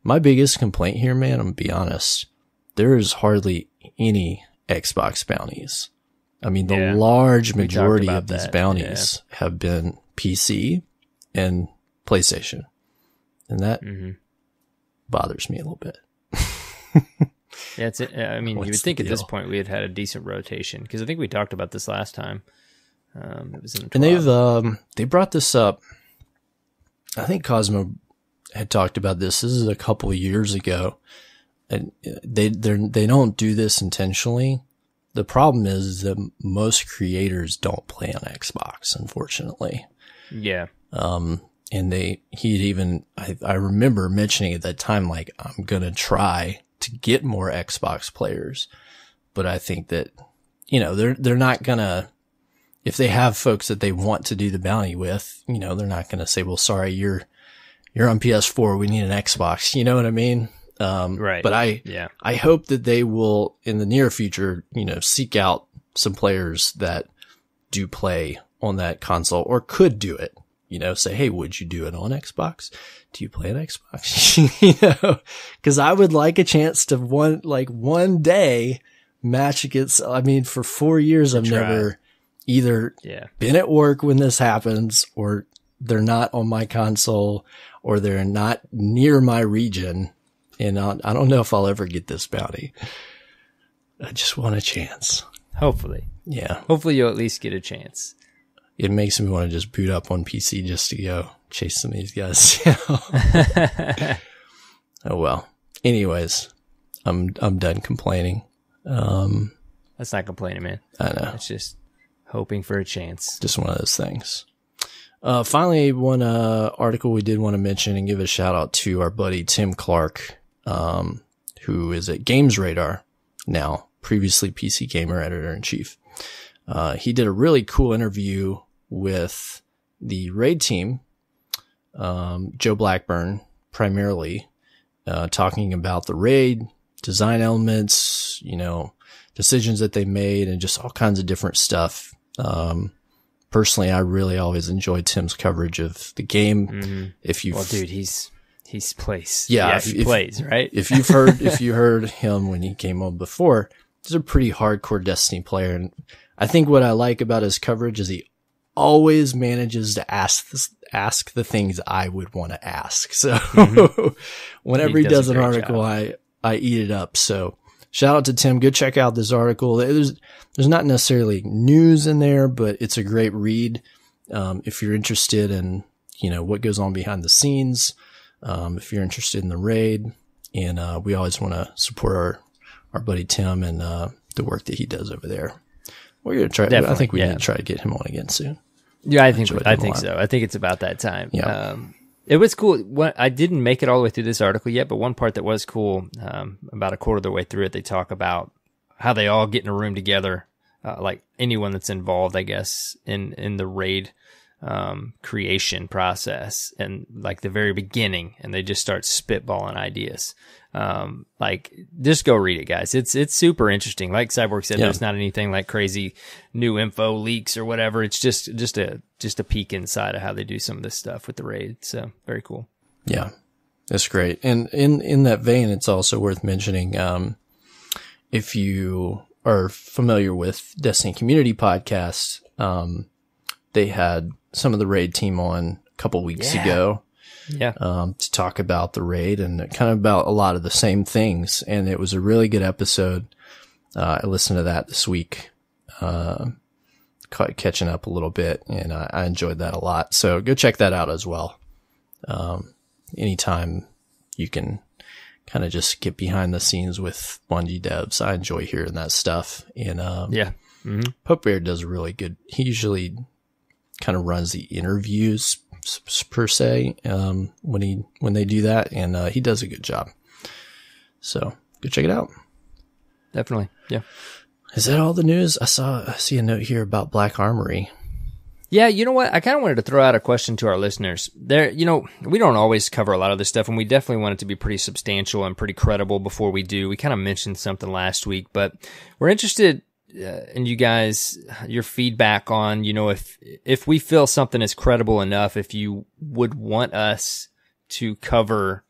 My biggest complaint here, man, I'm gonna be honest, there is hardly any Xbox bounties. I mean, the large majority of these bounties have been PC and PlayStation. And that bothers me a little bit. Yeah, I mean, you would think at this point we had a decent rotation, because I think we talked about this last time. It was in the and they brought this up. I think Cosmo had talked about this. This is a couple of years ago, and they don't do this intentionally. The problem is that most creators don't play on Xbox, unfortunately. Yeah. And I remember mentioning at that time, like, I'm gonna try to get more Xbox players, but I think that, they're not gonna, if they have folks that they want to do the bounty with, they're not going to say, well, sorry, you're on PS4. We need an Xbox. You know what I mean? Right. But I hope that they will in the near future, seek out some players that do play on that console or could do it, say, hey, would you do it on Xbox? Do you play an Xbox? Cause I would like a chance to one day match against, for 4 years, I've never either been at work when this happens, or they're not on my console, or they're not near my region. And I don't know if I'll ever get this bounty. I just want a chance. Hopefully. Yeah. Hopefully you'll at least get a chance. It makes me want to just boot up on PC just to go chase some of these guys. Oh well. Anyways, I'm done complaining. That's not complaining, man. I know. It's just hoping for a chance. Just one of those things. Finally, one article we did want to mention and give a shout out to our buddy Tim Clark, who is at Games Radar now, previously PC Gamer Editor-in-Chief. He did a really cool interview with the raid team, Joe Blackburn primarily, talking about the raid, design elements, decisions that they made, and just all kinds of different stuff. Personally, I really always enjoyed Tim's coverage of the game. Mm-hmm. Well, dude, he's plays. Yeah, he plays, right? If you heard him when he came on before, he's a pretty hardcore Destiny player. And I think what I like about his coverage is he always manages to ask the things I would want to ask. So whenever he does an article, I eat it up. So shout out to Tim. Go check out this article. There's not necessarily news in there, but it's a great read. If you're interested in, what goes on behind the scenes, if you're interested in the raid, and we always want to support our buddy Tim and the work that he does over there. We're going to try. Definitely, I think we need to try to get him on again soon. Yeah, I think so. I think it's about that time. Yeah. It was cool. I didn't make it all the way through this article yet, but one part that was cool, about a quarter of the way through it, they talk about how they all get in a room together, like anyone that's involved, I guess, in the raid creation process, and like the very beginning, and they just start spitballing ideas. Like, just go read it, guys. It's super interesting. Like Cyborg said, there's not anything like crazy new info leaks or whatever. It's just a peek inside of how they do some of this stuff with the raid. So very cool. Yeah, that's great. And in that vein, it's also worth mentioning, if you are familiar with Destiny Community Podcast, they had some of the raid team on a couple weeks ago. Yeah. To talk about the raid and kind of about a lot of the same things. And it was a really good episode. I listened to that this week, catching up a little bit, and I enjoyed that a lot. So go check that out as well. Anytime you can kind of just get behind the scenes with Bungie devs, I enjoy hearing that stuff. And, Pope Bear does a really good, he usually kind of runs the interviews per se, when they do that, and he does a good job. So go check it out. Definitely. Yeah. Is that all the news? I see a note here about Black Armory. Yeah, you know what? I kind of wanted to throw out a question to our listeners. We don't always cover a lot of this stuff, and we definitely want it to be pretty substantial and pretty credible before we do. We kind of mentioned something last week, but we're interested and you guys, your feedback on, if we feel something is credible enough, if you would want us to cover,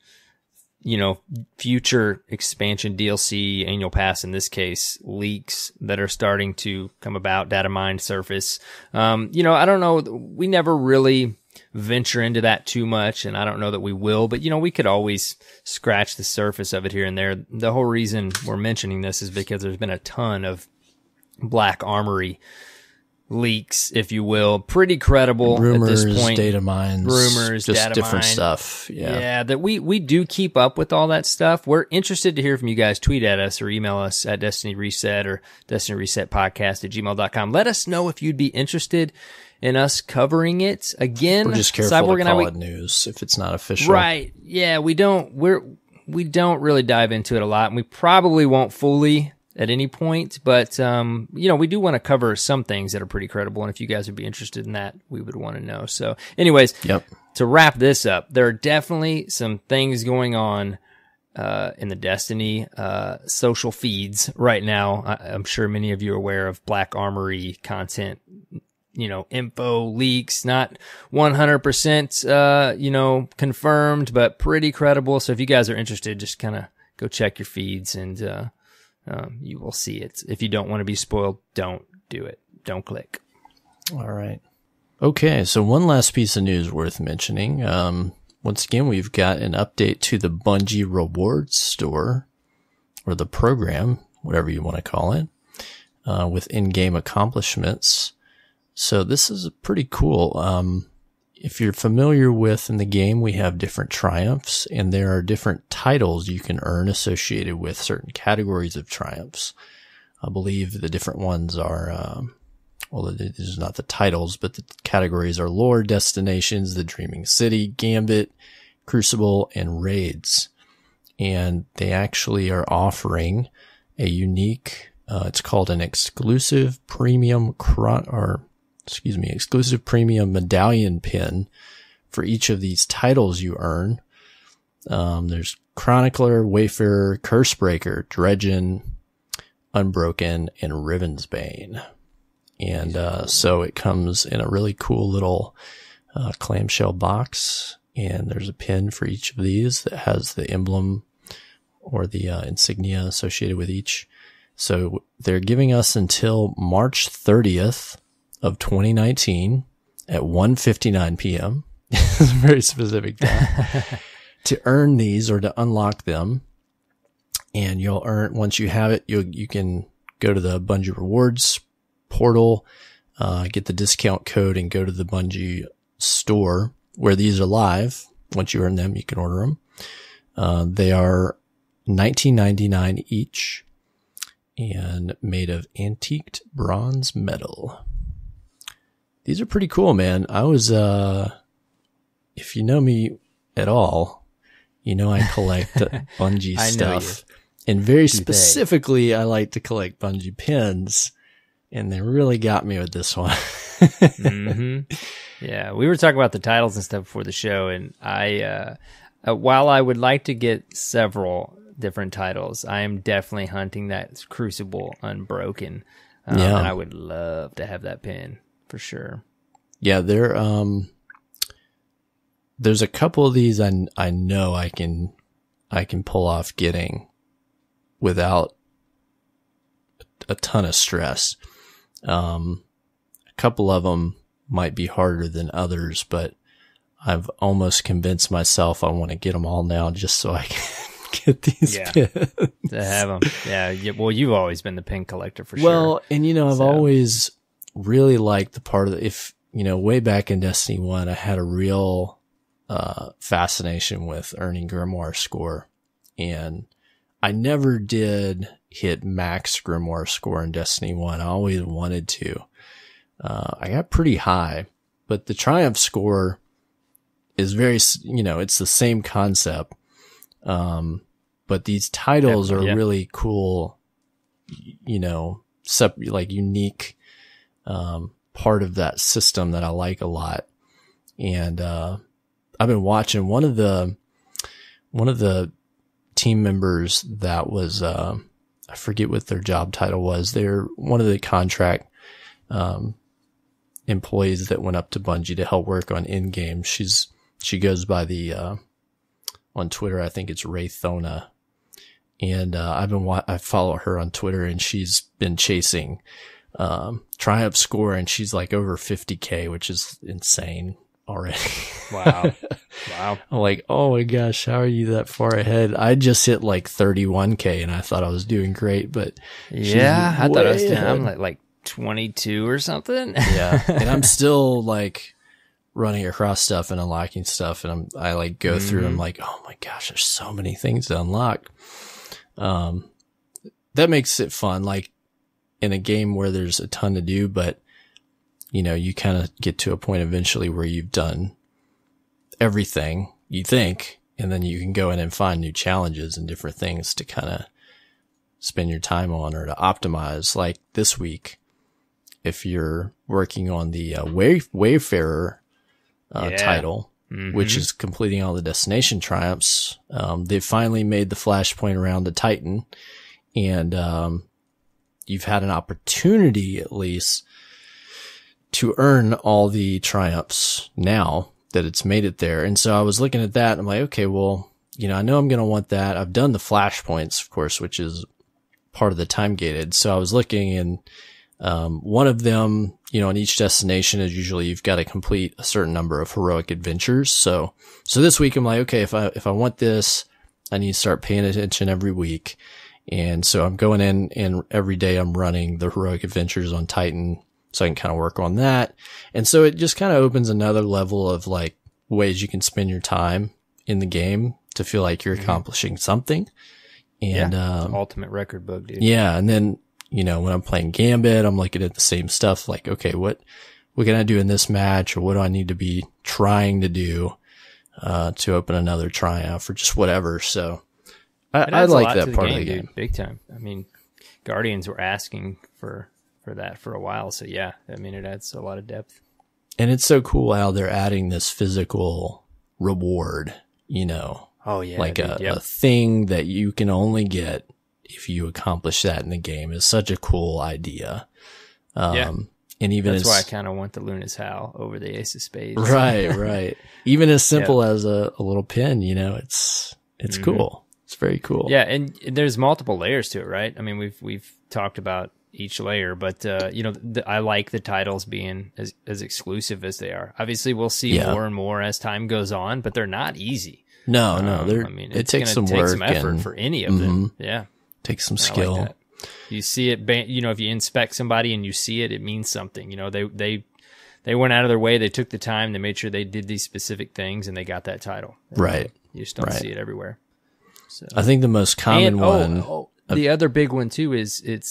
future expansion DLC, annual pass, in this case, leaks that are starting to come about, data mine surface. I don't know. We never really venture into that too much, and I don't know that we will, but we could always scratch the surface of it here and there. The whole reason we're mentioning this is because there's been a ton of Black Armory leaks, if you will, pretty credible rumors, at this point. Data mines, rumors, just data different mine stuff. Yeah, that we do keep up with all that stuff. We're interested to hear from you guys. Tweet at us or email us at Destiny Reset or Destiny Reset Podcast at gmail.com. Let us know if you'd be interested in us covering it again. We're just careful Cyborg to call it news if it's not official. Right? Yeah, we don't really dive into it a lot, and we probably won't fully at any point, but we do want to cover some things that are pretty credible, and if you guys would be interested in that, we would want to know. So anyways, to wrap this up, there are definitely some things going on in the Destiny social feeds right now. I'm sure many of you are aware of Black Armory content, info leaks, not 100% confirmed, but pretty credible. So if you guys are interested, just kind of go check your feeds, and you will see it. If you don't want to be spoiled, don't do it. Don't click. All right. Okay, so one last piece of news worth mentioning. Once again, we've got an update to the Bungie Rewards Store, or the program, whatever you want to call it, with in-game accomplishments. So this is pretty cool. If you're familiar with, in the game, we have different triumphs, and there are different titles you can earn associated with certain categories of triumphs. I believe the different ones are, this is not the titles, but the categories are Lore, Destinations, the Dreaming City, Gambit, Crucible, and Raids. And they actually are offering a unique, it's called an exclusive premium exclusive premium medallion pin for each of these titles you earn. There's Chronicler, Wayfarer, Cursebreaker, Dredgen, Unbroken, and Rivensbane. And so it comes in a really cool little clamshell box, and there's a pin for each of these that has the emblem or the insignia associated with each. So they're giving us until March 30th of 2019 at 1:59 p.m. It's a very specific time to earn these or to unlock them. And you'll earn, once you have it, you can go to the Bungie rewards portal, get the discount code and go to the Bungie store where these are live. Once you earn them, you can order them. They are $19.99 each and made of antiqued bronze metal. These are pretty cool, man. I was, if you know me at all, you know I collect Bungie stuff. And very specifically, I like to collect Bungie pins, and they really got me with this one. Mm-hmm. Yeah, we were talking about the titles and stuff before the show, and while I would like to get several different titles, I am definitely hunting that Crucible Unbroken, and I would love to have that pin for sure. Yeah, there's a couple of these I know I can pull off getting without a ton of stress. A couple of them might be harder than others, but I've almost convinced myself I want to get them all now just so I can get these pins. To have them. Yeah. Well, you've always been the pin collector for sure. Well, and I've always really liked the part of way back in Destiny 1, I had a real fascination with earning Grimoire score, and I never did hit max Grimoire score in Destiny 1. I always wanted to. I got pretty high, but the Triumph score is very, it's the same concept. But these titles are really cool, unique, part of that system that I like a lot. And, I've been watching one of the team members that was, I forget what their job title was. They're one of the contract, employees that went up to Bungie to help work on Endgame. She goes by on Twitter, I think it's Raythona. And, I follow her on Twitter, and she's been chasing, Triumph score, and she's like over 50K, which is insane already. Wow. I'm like, oh my gosh, how are you that far ahead? I just hit like 31K and I thought I was doing great, but yeah, I thought I was doing, I'm like 22 or something. Yeah. And I'm still like running across stuff and unlocking stuff, and I like go through, I'm like, oh my gosh, there's so many things to unlock. That makes it fun, like in a game where there's a ton to do, but you kind of get to a point eventually where you've done everything you think, and then you can go in and find new challenges and different things to kind of spend your time on or to optimize. Like this week, if you're working on the Wayfarer title, which is completing all the destination triumphs, they finally made the flashpoint around the Titan, and you've had an opportunity at least to earn all the triumphs now that it's made it there. And so I was looking at that and I'm like, okay, well, I know I'm going to want that. I've done the flashpoints, of course, which is part of the time gated. So I was looking, and, one of them, on each destination is usually you've got to complete a certain number of heroic adventures. So this week I'm like, okay, if I want this, I need to start paying attention every week. And so I'm going in, and every day I'm running the heroic adventures on Titan, so I can kind of work on that. And so it just kind of opens another level of like ways you can spend your time in the game to feel like you're accomplishing something. And, ultimate record book, dude. Yeah. And then, when I'm playing Gambit, I'm looking at the same stuff. Like, okay, what can I do in this match, or what do I need to be trying to do, to open another triumph or just whatever. So I like that part of the game. Dude, big time. I mean, Guardians were asking for that for a while. So yeah, I mean, it adds a lot of depth. And it's so cool how they're adding this physical reward, Oh yeah. Like a thing that you can only get if you accomplish that in the game is such a cool idea. And even that's why I kind of want the Luna's Howl over the Ace of Spades. Right. Even as simple as a little pin, it's cool. It's very cool. Yeah. And there's multiple layers to it, right? I mean, we've talked about each layer. But I like the titles being as exclusive as they are. Obviously, we'll see more and more as time goes on, but they're not easy. No, it takes some work, some effort for any of them. Yeah, takes some skill. Like you see it, if you inspect somebody and you see it, it means something. They went out of their way. They took the time. They made sure they did these specific things, and they got that title. Right. You just don't see it everywhere. So. I think the most common one. The other big one too is it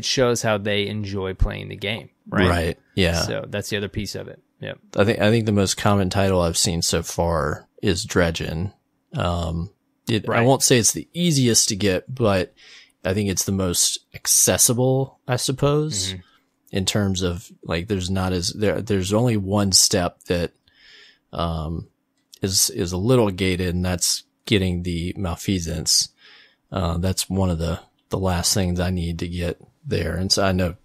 shows how they enjoy playing the game. Right. Right. Yeah. So that's the other piece of it. Yep. I think the most common title I've seen so far is Dredgen. I won't say it's the easiest to get, but I think it's the most accessible, I suppose, in terms of like there's only one step that is a little gated, and that's getting the malfeasance. That's one of the last things I need to get there. And so I know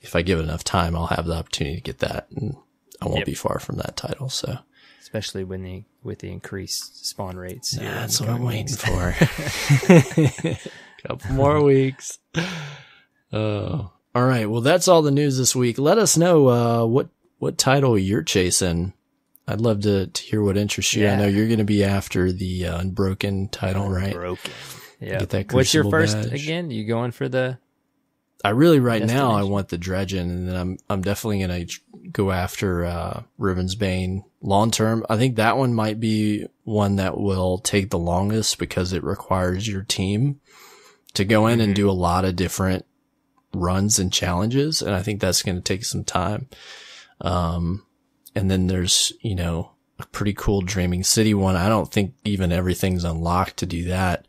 if I give it enough time, I'll have the opportunity to get that, and I won't be far from that title. So, especially with the increased spawn rates. Yeah, that's what I'm waiting for. Couple more weeks. All right. Well, that's all the news this week. Let us know, what title you're chasing. I'd love to hear what interests you. Yeah. I know you're going to be after the Unbroken title, right? Unbroken. Yeah. Get that What's your first badge. again? You going for the? I really now I want the Dredgen, and then I'm definitely going to go after Ribbonsbane long term. I think that one might be one that will take the longest because it requires your team to go in and do a lot of different runs and challenges, and I think that's going to take some time. And then there's, a pretty cool Dreaming City one. I don't think even everything's unlocked to do that.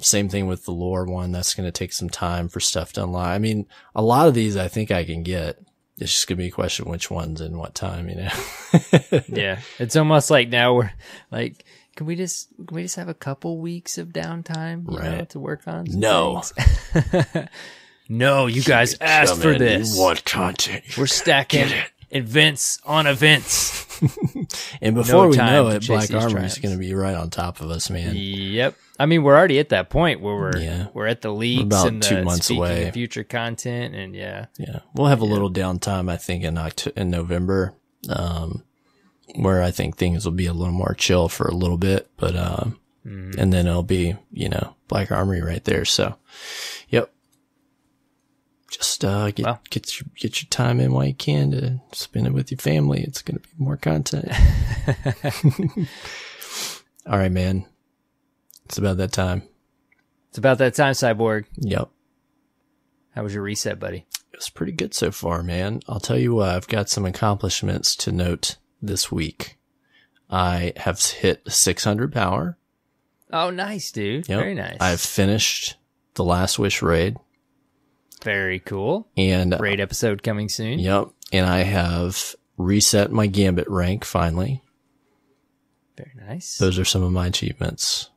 Same thing with the lore one. That's going to take some time for stuff to unlock. I mean, a lot of these I think I can get. It's just going to be a question which ones and what time, Yeah. It's almost like now we're like, can we just have a couple weeks of downtime, to work on some things? No, you guys asked for this. You want content. We're stacking events on events. And before we know it, Black Armory is going to be right on top of us, man. Yep. I mean, we're already at that point where we're at the leaks about and 2 months away. Of future content, and yeah, we'll have a little downtime, I think, in November, where I think things will be a little more chill for a little bit, but and then it'll be Black Armory right there. So, yep. Just get your time in while you can to spend it with your family. It's going to be more content. All right, man. It's about that time. It's about that time, Cyborg. Yep. How was your reset, buddy? It was pretty good so far, man. I'll tell you what, I've got some accomplishments to note this week. I have hit 600 power. Oh, nice, dude. Yep. Very nice. I've finished the Last Wish raid. Very cool. And raid episode coming soon. Yep. And I have reset my Gambit rank finally. Very nice. Those are some of my achievements.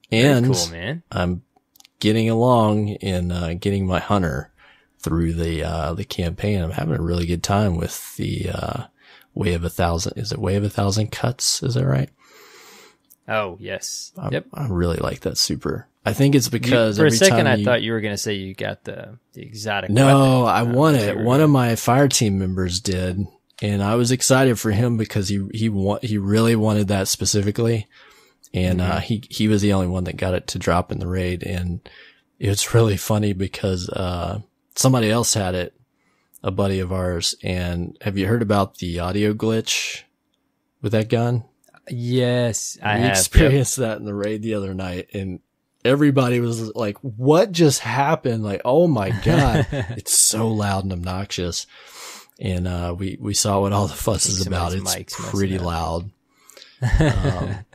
And very cool, man. I'm getting along in getting my hunter through the campaign. I'm having a really good time with the Way of 1,000. Is it Way of 1,000 Cuts? Is that right? Oh, yes. Yep. I really like that super. I think it's because for a second I thought you were going to say you got the exotic No, weapon. I won it. One of my fire team members did, and I was excited for him because he really wanted that specifically. And he was the only one that got it to drop in the raid, and it's really funny because somebody else had it, a buddy of ours. And have you heard about the audio glitch with that gun? Yes, I have. We experienced that in the raid the other night, and everybody was like, what just happened? Like, oh my God, it's so loud and obnoxious. And we saw what all the fuss is about. It's pretty loud.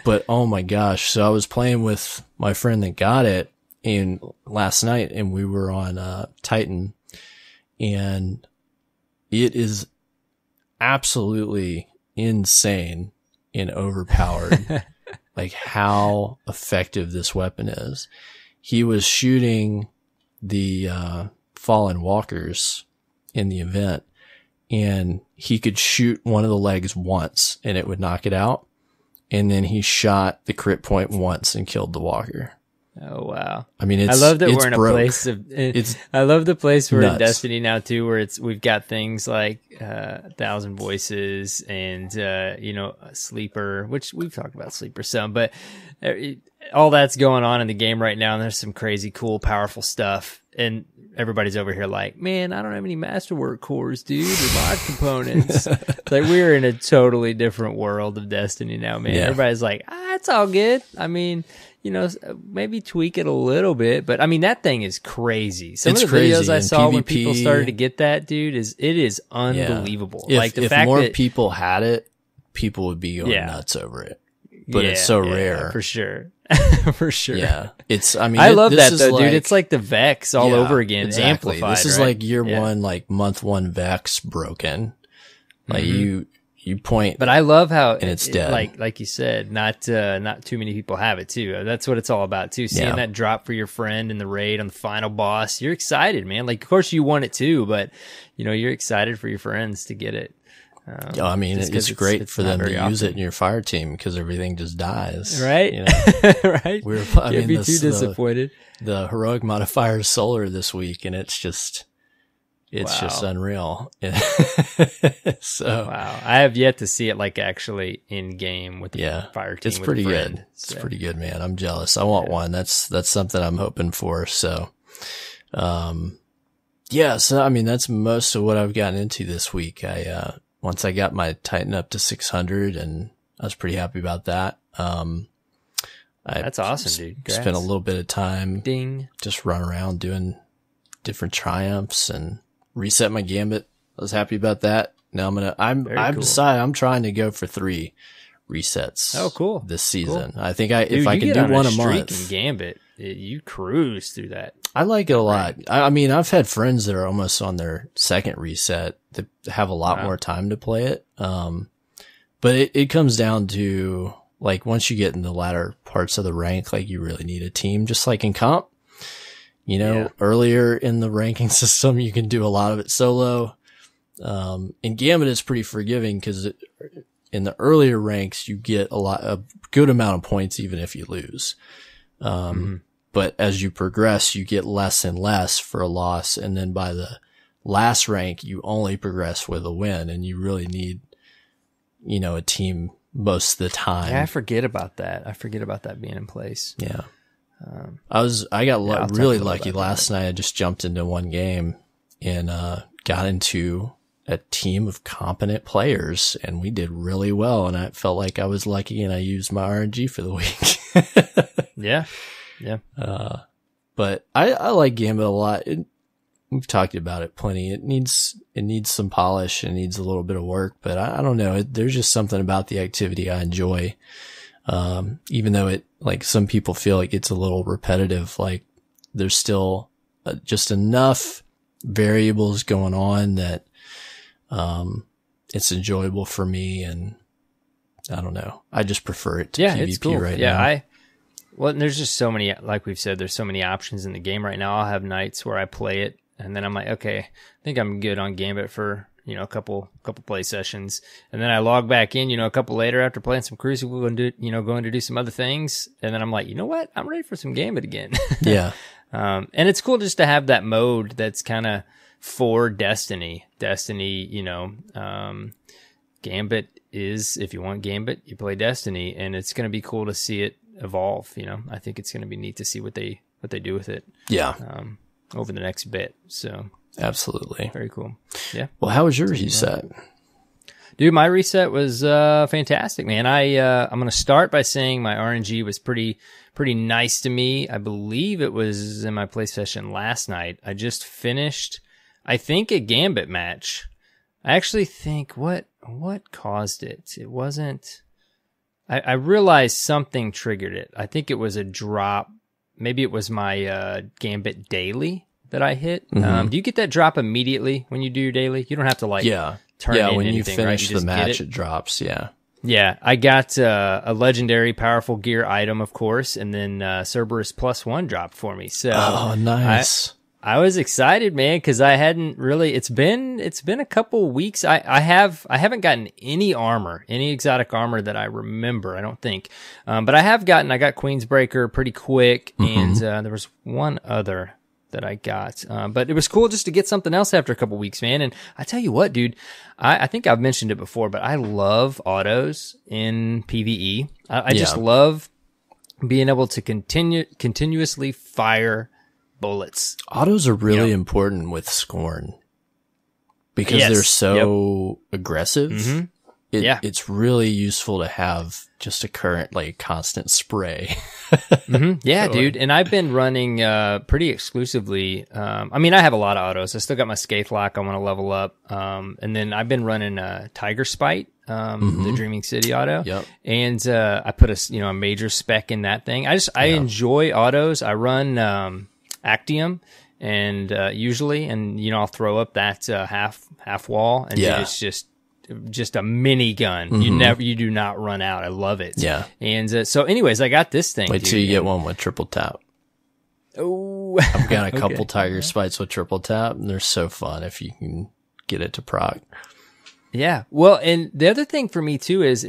But oh my gosh. So I was playing with my friend that got it last night, and we were on Titan, and it is absolutely insane and overpowered. Like how effective this weapon is. He was shooting the fallen walkers in the event, and he could shoot one of the legs once and it would knock it out. And then he shot the crit point once and killed the walker. Oh wow! I mean, I love that we're in a place of. I love the place we're nuts. in Destiny now too, where we've got things like 1,000 Voices and Sleeper, which we've talked about Sleeper some, but all that's going on in the game right now, and there's some crazy, cool, powerful stuff, and everybody's over here like, man, I don't have any Masterwork cores, dude, or mod components. It's like we're in a totally different world of Destiny now, man. Yeah. Everybody's like, it's all good. I mean, maybe tweak it a little bit, but I mean, that thing is crazy. Some of the videos I saw when people started to get that, dude, it is unbelievable. Yeah. Like the if fact more that people had it, people would be going nuts over it. But it's so rare. For sure. For sure. Yeah. I love that though, dude. It's like the Vex all over again. Exactly. Amplified. This is like year one, like month one Vex broken. Like you point, but I love how and it's dead. Like you said, not too many people have it too. That's what it's all about too. Seeing that drop for your friend in the raid on the final boss, you're excited, man. Like, of course you want it too, but you're excited for your friends to get it. I mean, it's great for them to use it in your fire team because everything just dies. Right. Right. Can't be too disappointed. The heroic modifier is solar this week, and it's just unreal. So wow, I have yet to see it like actually in game with the fire team. It's pretty good. It's pretty good, man. I'm jealous. I want one. That's something I'm hoping for. So, so I mean, that's most of what I've gotten into this week. Once I got my Titan up to 600, and I was pretty happy about that. That's awesome, dude. Congrats. Spent a little bit of time just running around doing different triumphs and reset my gambit. I was happy about that. Now I've decided I'm trying to go for 3 resets. Oh, cool. This season. Cool. I think if I can do one a month. In gambit, you cruise through that. I like it a lot. I mean, I've had friends that are almost on their second reset that have a lot more time to play it. But it comes down to like once you get in the latter parts of the rank, like you really need a team, just like in comp. Earlier in the ranking system, you can do a lot of it solo. In Gambit, it's pretty forgiving because in the earlier ranks, you get a good amount of points, even if you lose. But as you progress, you get less and less for a loss. And then by the last rank, you only progress with a win, and you really need, a team most of the time. Yeah, I forget about that. I forget about that being in place. Yeah. I got really lucky last night. I just jumped into one game and, got into a team of competent players, and we did really well. And I felt like I was lucky, and I used my RNG for the week. Yeah. But I like Gambit a lot. We've talked about it plenty. It needs some polish and needs a little bit of work, but I don't know. There's just something about the activity I enjoy. Even though it, like some people feel like it's a little repetitive, like there's still just enough variables going on that, it's enjoyable for me. And I don't know. I just prefer it to PvP cool. right now. Well, there's just so many, like we've said, there's so many options in the game right now. I'll have nights where I play it, and then I'm like, okay, I think I'm good on Gambit for, a couple play sessions. And then I log back in, a couple later after playing some Crucible and going to do some other things. And then I'm like, you know what? I'm ready for some Gambit again. Yeah. And it's cool just to have that mode that's kind of for Destiny. Gambit is, if you want Gambit, you play Destiny, and it's going to be cool to see it evolve. I think it's going to be neat to see what they do with it. Yeah. Over the next bit. So absolutely. Very cool. Yeah. Well, how was your reset? Dude, my reset was fantastic, man. I'm going to start by saying my RNG was pretty nice to me. I believe it was in my play session last night. I just finished, I think, a Gambit match. I actually think what caused it? It wasn't, I realized something triggered it. I think it was a drop. Maybe it was my Gambit daily that I hit. Do you get that drop immediately when you do your daily? You don't have to turn in when anything, you finish right? the match, it drops. Yeah, I got a legendary powerful gear item, of course, and then Cerberus +1 dropped for me. So nice. I was excited, man, because I hadn't really. It's been a couple weeks. I haven't gotten any exotic armor that I remember. I don't think, but I got Queensbreaker pretty quick, and there was one other that I got. But it was cool just to get something else after a couple weeks, man. And I tell you what, dude, I think I've mentioned it before, but I love autos in PvE. I just love being able to continuously fire bullets. Autos are really important with Scorn because they're so aggressive. It's really useful to have just a current, like, constant spray. Yeah, dude. And I've been running pretty exclusively. I mean, I have a lot of autos. I still got my Scathe Lock I want to level up. And then I've been running Tiger Spite, the Dreaming City auto. And I put a major spec in that thing. I enjoy autos. I run Actium and usually, and I'll throw up that half wall, and dude, it's just a mini gun. You do not run out. I love it. And so anyways, I got this thing. Wait till you get one with triple tap. Oh, I've got a couple Tiger Spites with triple tap, and they're so fun if you can get it to proc. Yeah. Well, and the other thing for me too is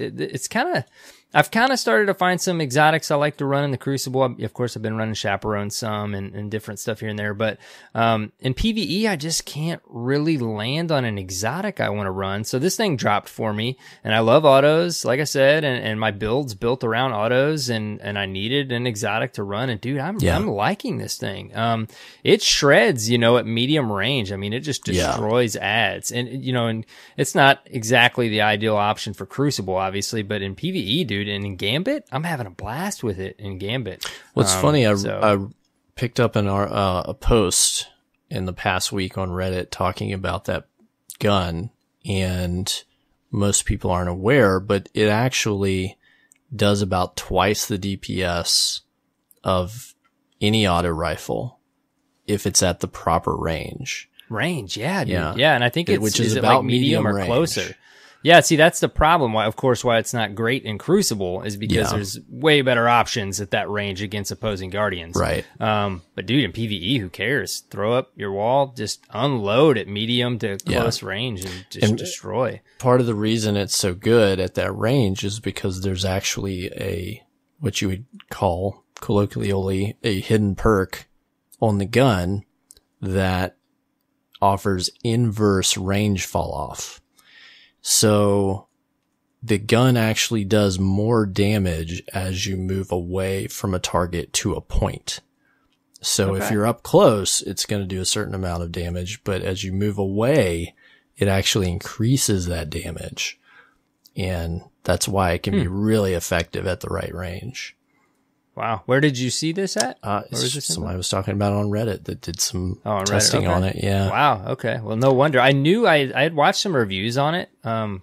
I've kind of started to find some exotics I like to run in the Crucible. Of course, I've been running Chaperone some and different stuff here and there. But in PvE, I just can't really land on an exotic I want to run. So this thing dropped for me. And I love autos, like I said, and my build's built around autos. And I needed an exotic to run. And dude, I'm liking this thing. It shreds, at medium range. I mean, it just destroys ads. And, and it's not exactly the ideal option for Crucible, obviously. But in PvE, dude, and in Gambit, I'm having a blast with it in Gambit. What's funny, I picked up a post in the past week on Reddit talking about that gun, and most people aren't aware, but it actually does about twice the DPS of any auto rifle if it's at the proper range. Yeah, dude. Yeah, and I think which is about like medium or range. Closer. Yeah, see, that's the problem. Why it's not great in Crucible is because there's way better options at that range against opposing Guardians. Right. But dude, in PvE, who cares? Throw up your wall, just unload at medium to close range and just destroy. Part of the reason it's so good at that range is because there's actually what you would call colloquially a hidden perk on the gun that offers inverse range fall off. So the gun actually does more damage as you move away from a target to a point. So if you're up close, it's going to do a certain amount of damage, but as you move away, it actually increases that damage. And that's why it can be really effective at the right range. Wow. Where did you see this at? Somebody was talking about it on Reddit that did some testing on it. Yeah. Wow. Okay. Well, no wonder. I knew I had watched some reviews on it,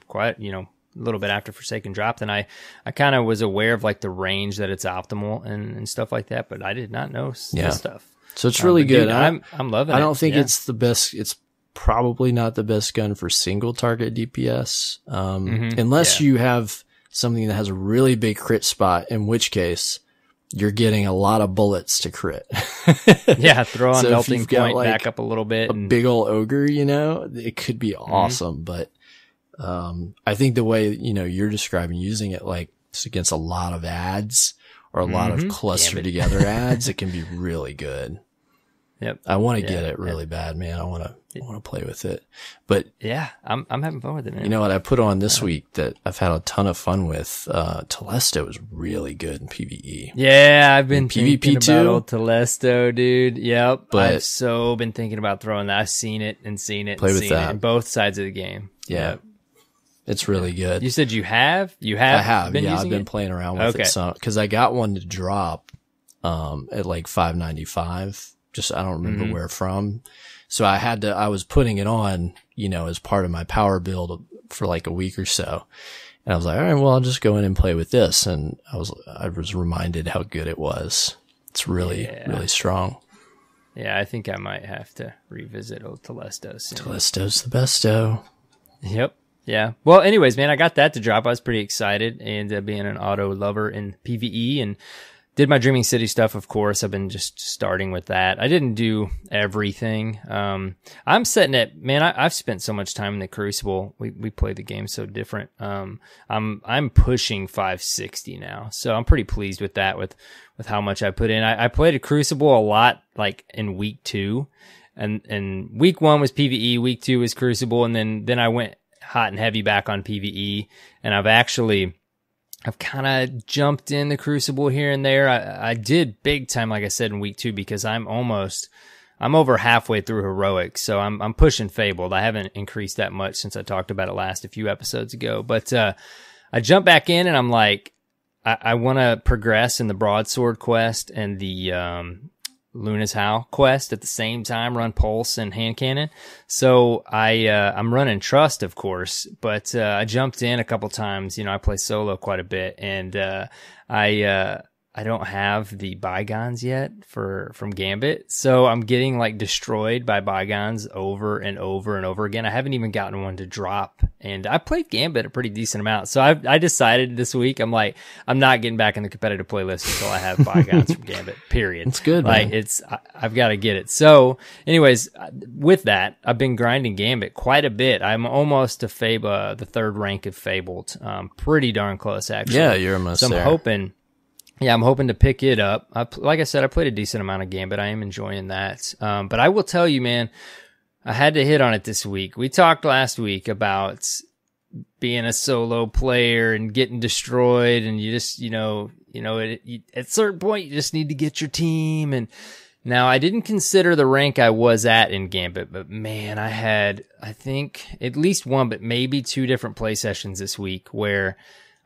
quite, a little bit after Forsaken dropped, and I kind of was aware of like the range that it's optimal and stuff like that, but I did not know this stuff. So it's really good. Dude, I'm loving it. I don't think it's the best. It's probably not the best gun for single target DPS. Unless you have something that has a really big crit spot, in which case you're getting a lot of bullets to crit. Throw on melting point, back up a little bit. A big old ogre, it could be awesome. But I think the way, you're describing using it, like it's against a lot of ads or a lot of clustered together ads, it can be really good. Yep. I want to get it really bad, man. I want to play with it. But yeah, I'm having fun with it, man. You know what I put on this week that I've had a ton of fun with? Telesto is really good in PvE. Yeah, I've been PvP thinking too. about old Telesto, dude. Yep. But I've so been thinking about throwing that. I've seen it and seen it. Play and with seen that. It in both sides of the game. Yeah. Yep. It's really good. You said you have? I have. I've been playing around with it some, cause I got one to drop, at like $5.95. I don't remember where from. So I was putting it on, as part of my power build for like a week or so. And I was like, all right, well, I'll just go in and play with this. And I was reminded how good it was. It's really, really strong. Yeah. I think I might have to revisit old Telesto soon. Telesto's the besto. Yep. Yeah. Well, anyways, man, I got that to drop. I was pretty excited, and being an auto lover in PvE, and Did my Dreaming City stuff, of course. I've been just starting with that. I didn't do everything. I'm setting it, man. I've spent so much time in the Crucible. We play the game so different. I'm pushing 560 now, so I'm pretty pleased with that. With how much I put in. I played a Crucible a lot, like in week 2, and week 1 was PvE, week 2 was Crucible, and then I went hot and heavy back on PvE, and I've kind of jumped in the Crucible here and there. I did big time, like I said, in week 2, because I'm over halfway through Heroic, so I'm pushing Fabled. I haven't increased that much since I talked about it last a few episodes ago, but I jumped back in and I'm like, I want to progress in the Broadsword quest and the Luna's Howl quest at the same time, run Pulse and Hand Cannon. So I'm running Trust, of course, but I jumped in a couple times. I play solo quite a bit, and I don't have the Bygones yet from Gambit, so I'm getting like destroyed by Bygones over and over and over again. I haven't even gotten one to drop, and I played Gambit a pretty decent amount. So I decided this week, I'm like, I'm not getting back in the competitive playlist until I have Bygones from Gambit. Period. It's good, like man. I've got to get it. So, anyways, with that, I've been grinding Gambit quite a bit. I'm almost to the 3rd rank of Fabled. Pretty darn close, actually. Yeah, you're almost there. I'm hoping to pick it up. Like I said, I played a decent amount of Gambit. I am enjoying that. But I will tell you, man, I had to hit on it this week. We talked last week about being a solo player and getting destroyed, and you just, at a certain point, you just need to get your team. And now I didn't consider the rank I was at in Gambit, but man, I had, I think, at least one, but maybe 2 different play sessions this week where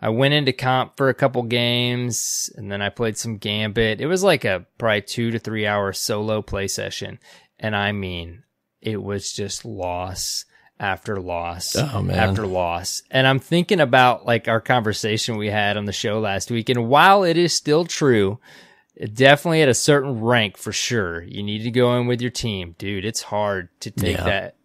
I went into comp for a couple games, and then I played some Gambit. It was like a probably 2 to 3 hour solo play session. And I mean, it was just loss after loss after loss. And I'm thinking about like our conversation we had on the show last week. And while it is still true, definitely at a certain rank for sure, you need to go in with your team. Dude, it's hard to take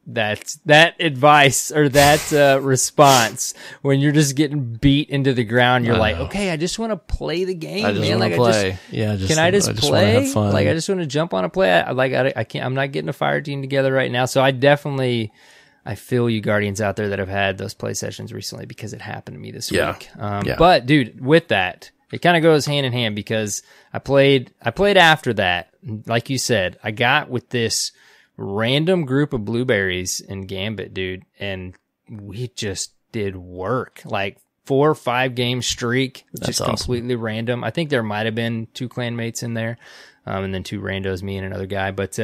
that advice or that response when you're just getting beat into the ground. You're like, okay, I just want to play the game, man. Like, play. Can I just play? Like, I just want to jump on a play. I can't. I'm not getting a fire team together right now. So I feel you Guardians out there that have had those play sessions recently, because it happened to me this week. But dude, with that, it kind of goes hand in hand, because I played after that. Like you said, I got with this random group of blueberries in Gambit, dude, and we just did work. Like 4 or 5 game streak, just awesome. Completely random. I think there might have been 2 clanmates in there, and then 2 randos, me and another guy. But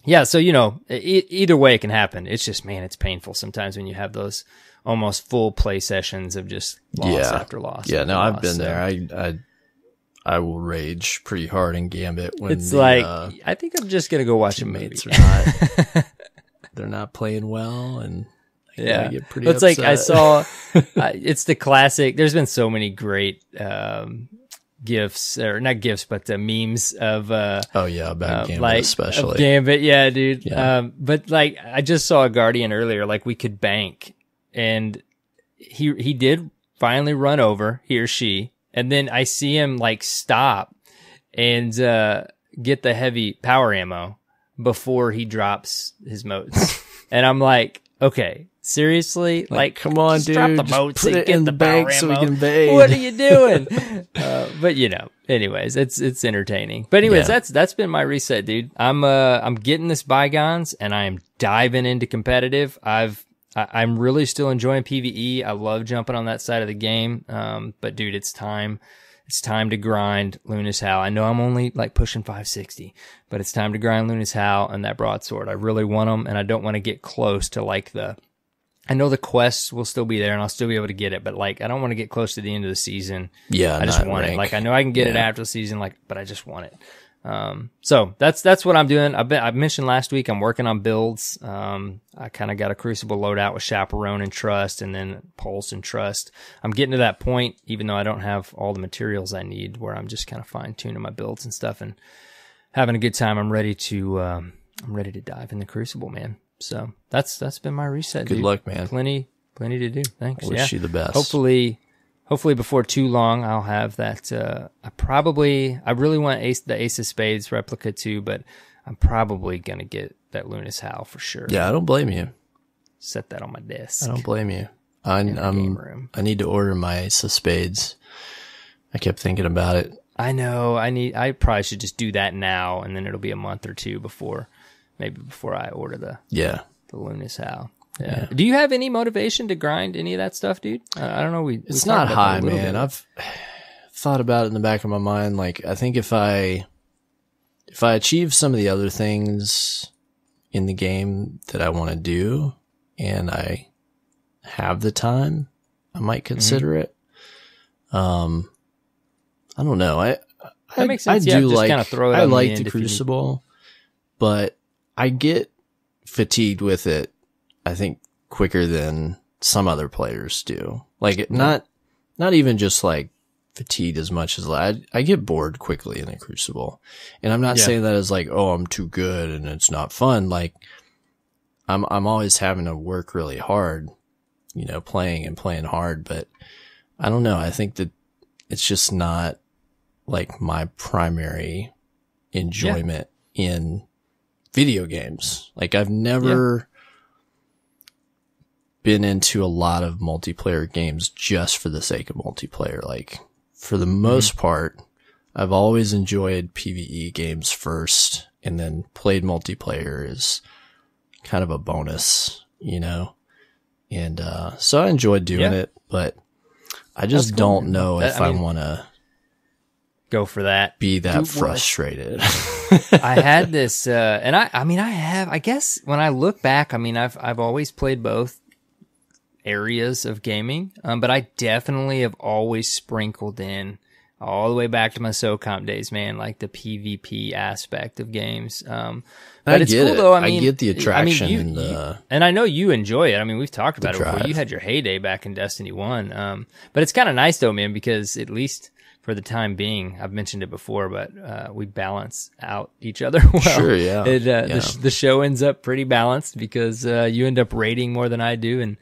yeah, so either way it can happen. It's just, man, it's painful sometimes when you have those almost full play sessions of just loss after loss. Yeah, no, I've been there. I will rage pretty hard in Gambit when it's like, I think I'm just gonna go watch a movie. They're not playing well, and I get pretty it's upset. Like I saw, it's the classic. There's been so many great gifs, or not gifs, but memes of about Gambit, like, especially of Gambit. Yeah, dude. Yeah. But like I just saw a Guardian earlier. Like, we could bank, and he did finally run over, he or she. And then I see him like stop and get the heavy power ammo before he drops his motes. And I'm like, okay, seriously? Like come on, dude. Drop the motes and get the bank so we can bait. What are you doing? But anyways, it's entertaining. But anyways, that's been my reset, dude. I'm getting this Bygones, and I am diving into competitive. I'm really still enjoying PvE. I love jumping on that side of the game. But dude, it's time to grind Luna's Howl. I know I'm only like pushing 560, but it's time to grind Luna's Howl and that broadsword. I really want them, and I don't want to get close to like I know the quests will still be there and I'll still be able to get it, but like, I don't want to get close to the end of the season. Yeah. I just want it. Like, I know I can get it after the season, but I just want it. So that's what I'm doing. I mentioned last week, I'm working on builds. I kind of got a Crucible loadout with Chaperone and Trust, and then Pulse and Trust. I'm getting to that point, even though I don't have all the materials I need, where I'm just kind of fine tuning my builds and stuff and having a good time. I'm ready to dive in the Crucible, man. So that's been my reset. Good dude. Luck, man. Plenty to do. Thanks. Wish you the best. Hopefully hopefully before too long, I'll have that. I really want the Ace of Spades replica too, but I'm probably going to get that Lunas Howl for sure. Yeah, I don't blame you. Set that on my desk. I don't blame you. I need to order my Ace of Spades. I kept thinking about it. I know. I probably should just do that now, and then it'll be a month or two before I order the Lunas Howl. Yeah. Do you have any motivation to grind any of that stuff, dude? I don't know. It's not high, man. I've thought about it in the back of my mind. Like, I think if I achieve some of the other things in the game that I want to do, and I have the time, I might consider it. I don't know. That makes sense. I like the Crucible, but I get fatigued with it, I think, quicker than some other players do. Like, not even just like fatigued as much as I get bored quickly in the Crucible. And I'm not saying that as like, oh, I'm too good and it's not fun. Like, I'm always having to work really hard, playing hard, but I don't know. I think that it's just not like my primary enjoyment in video games. Like, I've never been into a lot of multiplayer games just for the sake of multiplayer. Like, for the most part, I've always enjoyed PvE games first, and then played multiplayer as kind of a bonus, And so I enjoyed doing it, but I just don't know if I want to go for that. Be that frustrated. I had this, and I guess when I look back, I've always played both areas of gaming, but I definitely have always sprinkled in all the way back to my SOCOMP days, man, like the PvP aspect of games. But it's cool though. I get the attraction and I know you enjoy it. We've talked about it before. You had your heyday back in Destiny 1. But it's kind of nice though, man, because at least for the time being, I've mentioned it before, but we balance out each other well. Sure, yeah. The show ends up pretty balanced because you end up raiding more than I do, and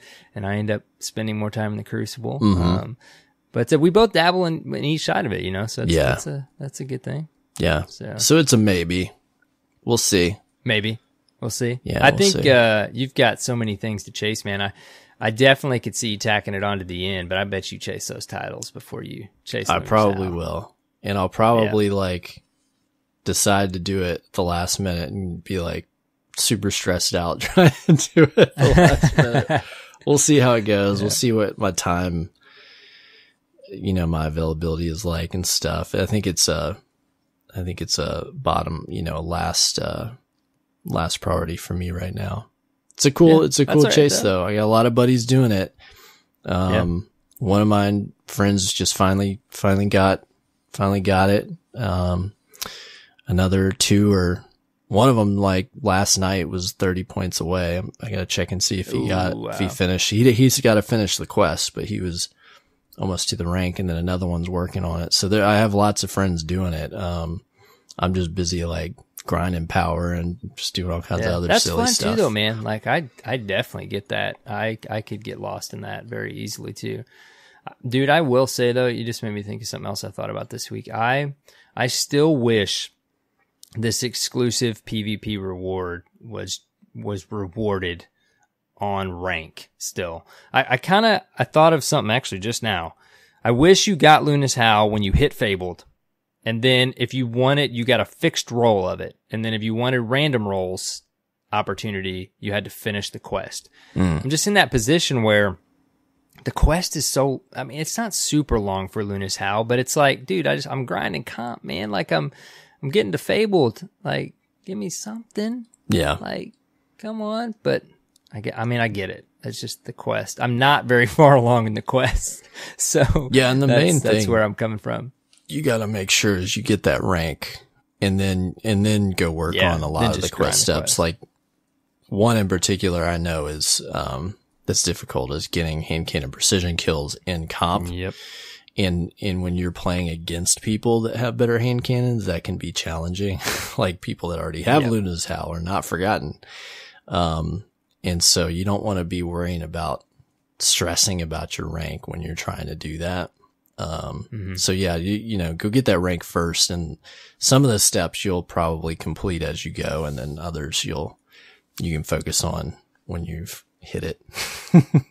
I end up spending more time in the Crucible. But we both dabble in each side of it, so that's a good thing. Yeah. So it's a maybe. We'll see. Maybe. We'll see. Yeah, I think you've got so many things to chase, man. I definitely could see you tacking it on to the end, but I bet you chase those titles before you chase them. I probably will. And I'll probably decide to do it the last minute and be like super stressed out trying to do it the last minute. We'll see how it goes. We'll see what my time, my availability is like and stuff. I think it's a bottom, last priority for me right now. It's a cool chase though. I got a lot of buddies doing it. One of my friends just finally got it. Another two, one of them like last night was 30 points away. I gotta check and see if if he finished. He's got to finish the quest, but he was almost to the rank, and then another one's working on it. So I have lots of friends doing it. I'm just busy like grinding power and just doing all kinds of other silly stuff. That's fun too though, man. Like I definitely get that. I could get lost in that very easily too. Dude, I will say though, you just made me think of something else I thought about this week. I still wish this exclusive PvP reward was rewarded on rank still. I thought of something actually just now. I wish you got Lunas Howl when you hit Fabled. And then if you wanted, you got a fixed roll of it. And then if you wanted random rolls opportunity, you had to finish the quest. I'm just in that position where the quest is so, it's not super long for Lunas Howl, but it's like, dude, I'm grinding comp, man. Like I'm getting to Fabled. Like, give me something. Yeah. Like, come on. But I get it. It's just the quest. I'm not very far along in the quest. So yeah, and that's where I'm coming from. You got to make sure as you get that rank and then go work on a lot of the quest steps. Like one in particular I know is, that's difficult is getting hand cannon precision kills in comp. Yep. And when you're playing against people that have better hand cannons, that can be challenging. Like people that already have Lunas Howl are not forgotten. And so you don't want to be worrying about stressing about your rank when you're trying to do that. So yeah, you know, go get that rank first, and some of the steps you'll probably complete as you go, and then others you can focus on when you've hit it.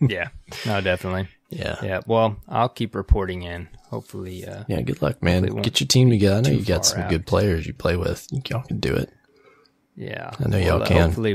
Yeah, no, definitely. Yeah. Well, I'll keep reporting in. Hopefully, yeah, good luck, man. Get your team together. I know you got some good players you play with. Y'all can do it. Yeah. I know y'all can. Hopefully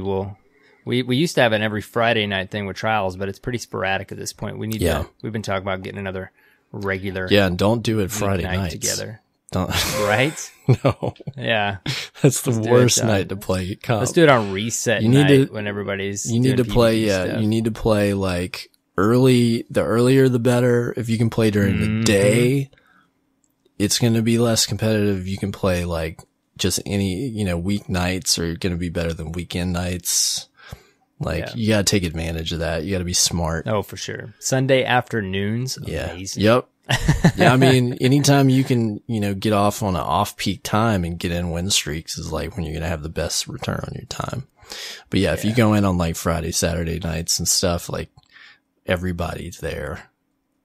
we used to have an every Friday night thing with trials, but it's pretty sporadic at this point. We need we've been talking about getting another regular. Yeah, and don't do it Friday nights together. Don't. Right? No. Yeah. That's the worst night to play comp. Let's do it on reset night when everybody's You need to play, stuff. You need to play like early, the earlier the better. If you can play during the day, it's going to be less competitive. You can play like just any, you know, weeknights are going to be better than weekend nights. Like you got to take advantage of that. You got to be smart. Oh, for sure. Sunday afternoons. Amazing. Yep. Yeah. I mean, anytime you can, you know, get off on an off peak time and get in win streaks is like when you're going to have the best return on your time. But yeah, if you go in on like Friday, Saturday nights and stuff, like everybody's there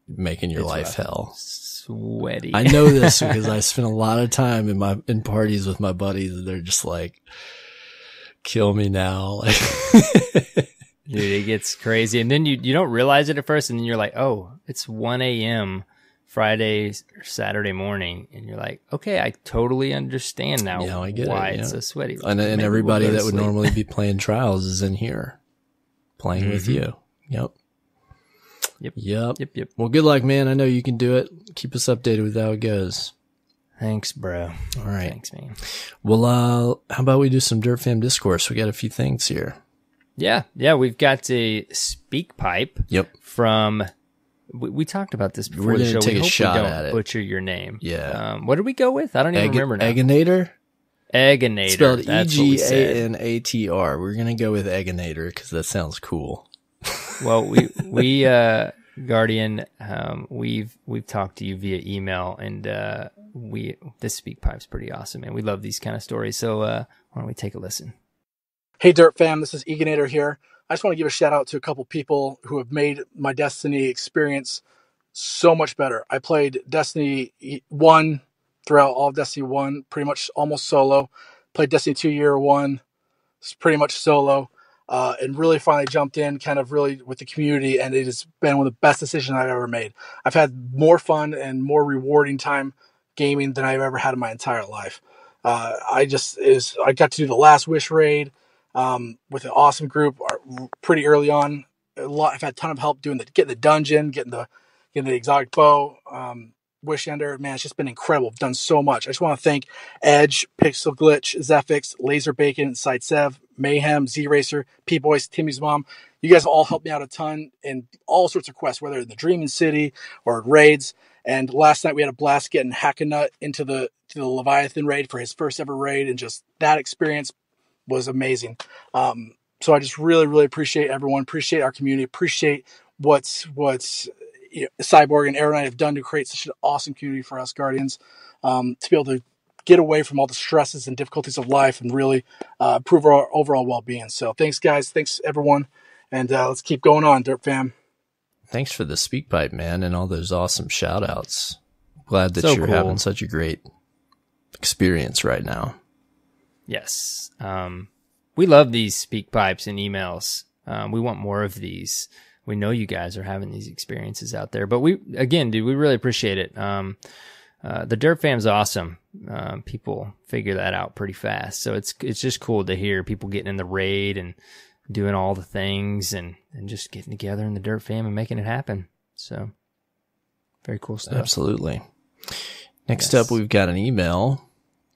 making your life hell. Sweaty. I know this because I spent a lot of time in parties with my buddies, and they're just like, kill me now. Like, dude, it gets crazy. And then you don't realize it at first, and then you're like, oh, it's 1 a.m. Friday or Saturday morning, and you're like, okay, I totally understand now I get why it's so sweaty. And everybody that would normally be playing trials is in here playing with you. Yep. Well, good luck, man. I know you can do it. Keep us updated with how it goes. Thanks, bro. All right. Thanks, man. Well, how about we do some Dirt Fam discourse? We got a few things here. Yeah. We've got a speak pipe. Yep. From, we talked about this before We're the gonna show. take We a hope shot we don't at it. butcher your name. Yeah. What did we go with? I don't even remember now. Egginator? Egginator. Spelled That's what we said. Eganatr. We're going to go with Egginator because that sounds cool. Well, we Guardian, we've talked to you via email, and this speak pipe's pretty awesome, man. We love these kind of stories. So why don't we take a listen? Hey, Dirt Fam, this is Eganatr here. I just want to give a shout out to a couple people who have made my Destiny experience so much better. I played Destiny 1 throughout all of Destiny 1, pretty much almost solo. Played Destiny 2 Year 1, it's pretty much solo. And really finally jumped in kind of really with the community, and it has been one of the best decisions I've ever made. I've had more fun and more rewarding time gaming than I've ever had in my entire life. I got to do the Last Wish raid with an awesome group pretty early on. I've had a ton of help getting the dungeon, getting the exotic bow, Wish Ender. Man, it's just been incredible. I've done so much. I just want to thank Edge, Pixel Glitch, Zephix, Laser Bacon, Side Sev, Mayhem, Z-Racer, P-Boys, Timmy's mom. You guys all helped me out a ton in all sorts of quests, whether in the Dreaming City or raids. And last night we had a blast getting Hackanut into the Leviathan raid for his first ever raid, and just that experience was amazing. So I just really, really appreciate everyone, appreciate our community, appreciate what's Cyborg and AER0KNIGHT have done to create such an awesome community for us Guardians, to be able to get away from all the stresses and difficulties of life and really improve our overall well-being. So thanks, guys. Thanks, everyone. And let's keep going on, Dirt Fam. Thanks for the speak pipe, man, and all those awesome shout-outs. Glad that you're cool. having such a great experience right now. Yes. We love these speak pipes and emails. We want more of these. We know you guys are having these experiences out there, but we really appreciate it. The Dirt Fam's awesome. People figure that out pretty fast. So it's just cool to hear people getting in the raid and doing all the things and just getting together in the Dirt Fam and making it happen. So very cool stuff. Absolutely. Next up, we've got an email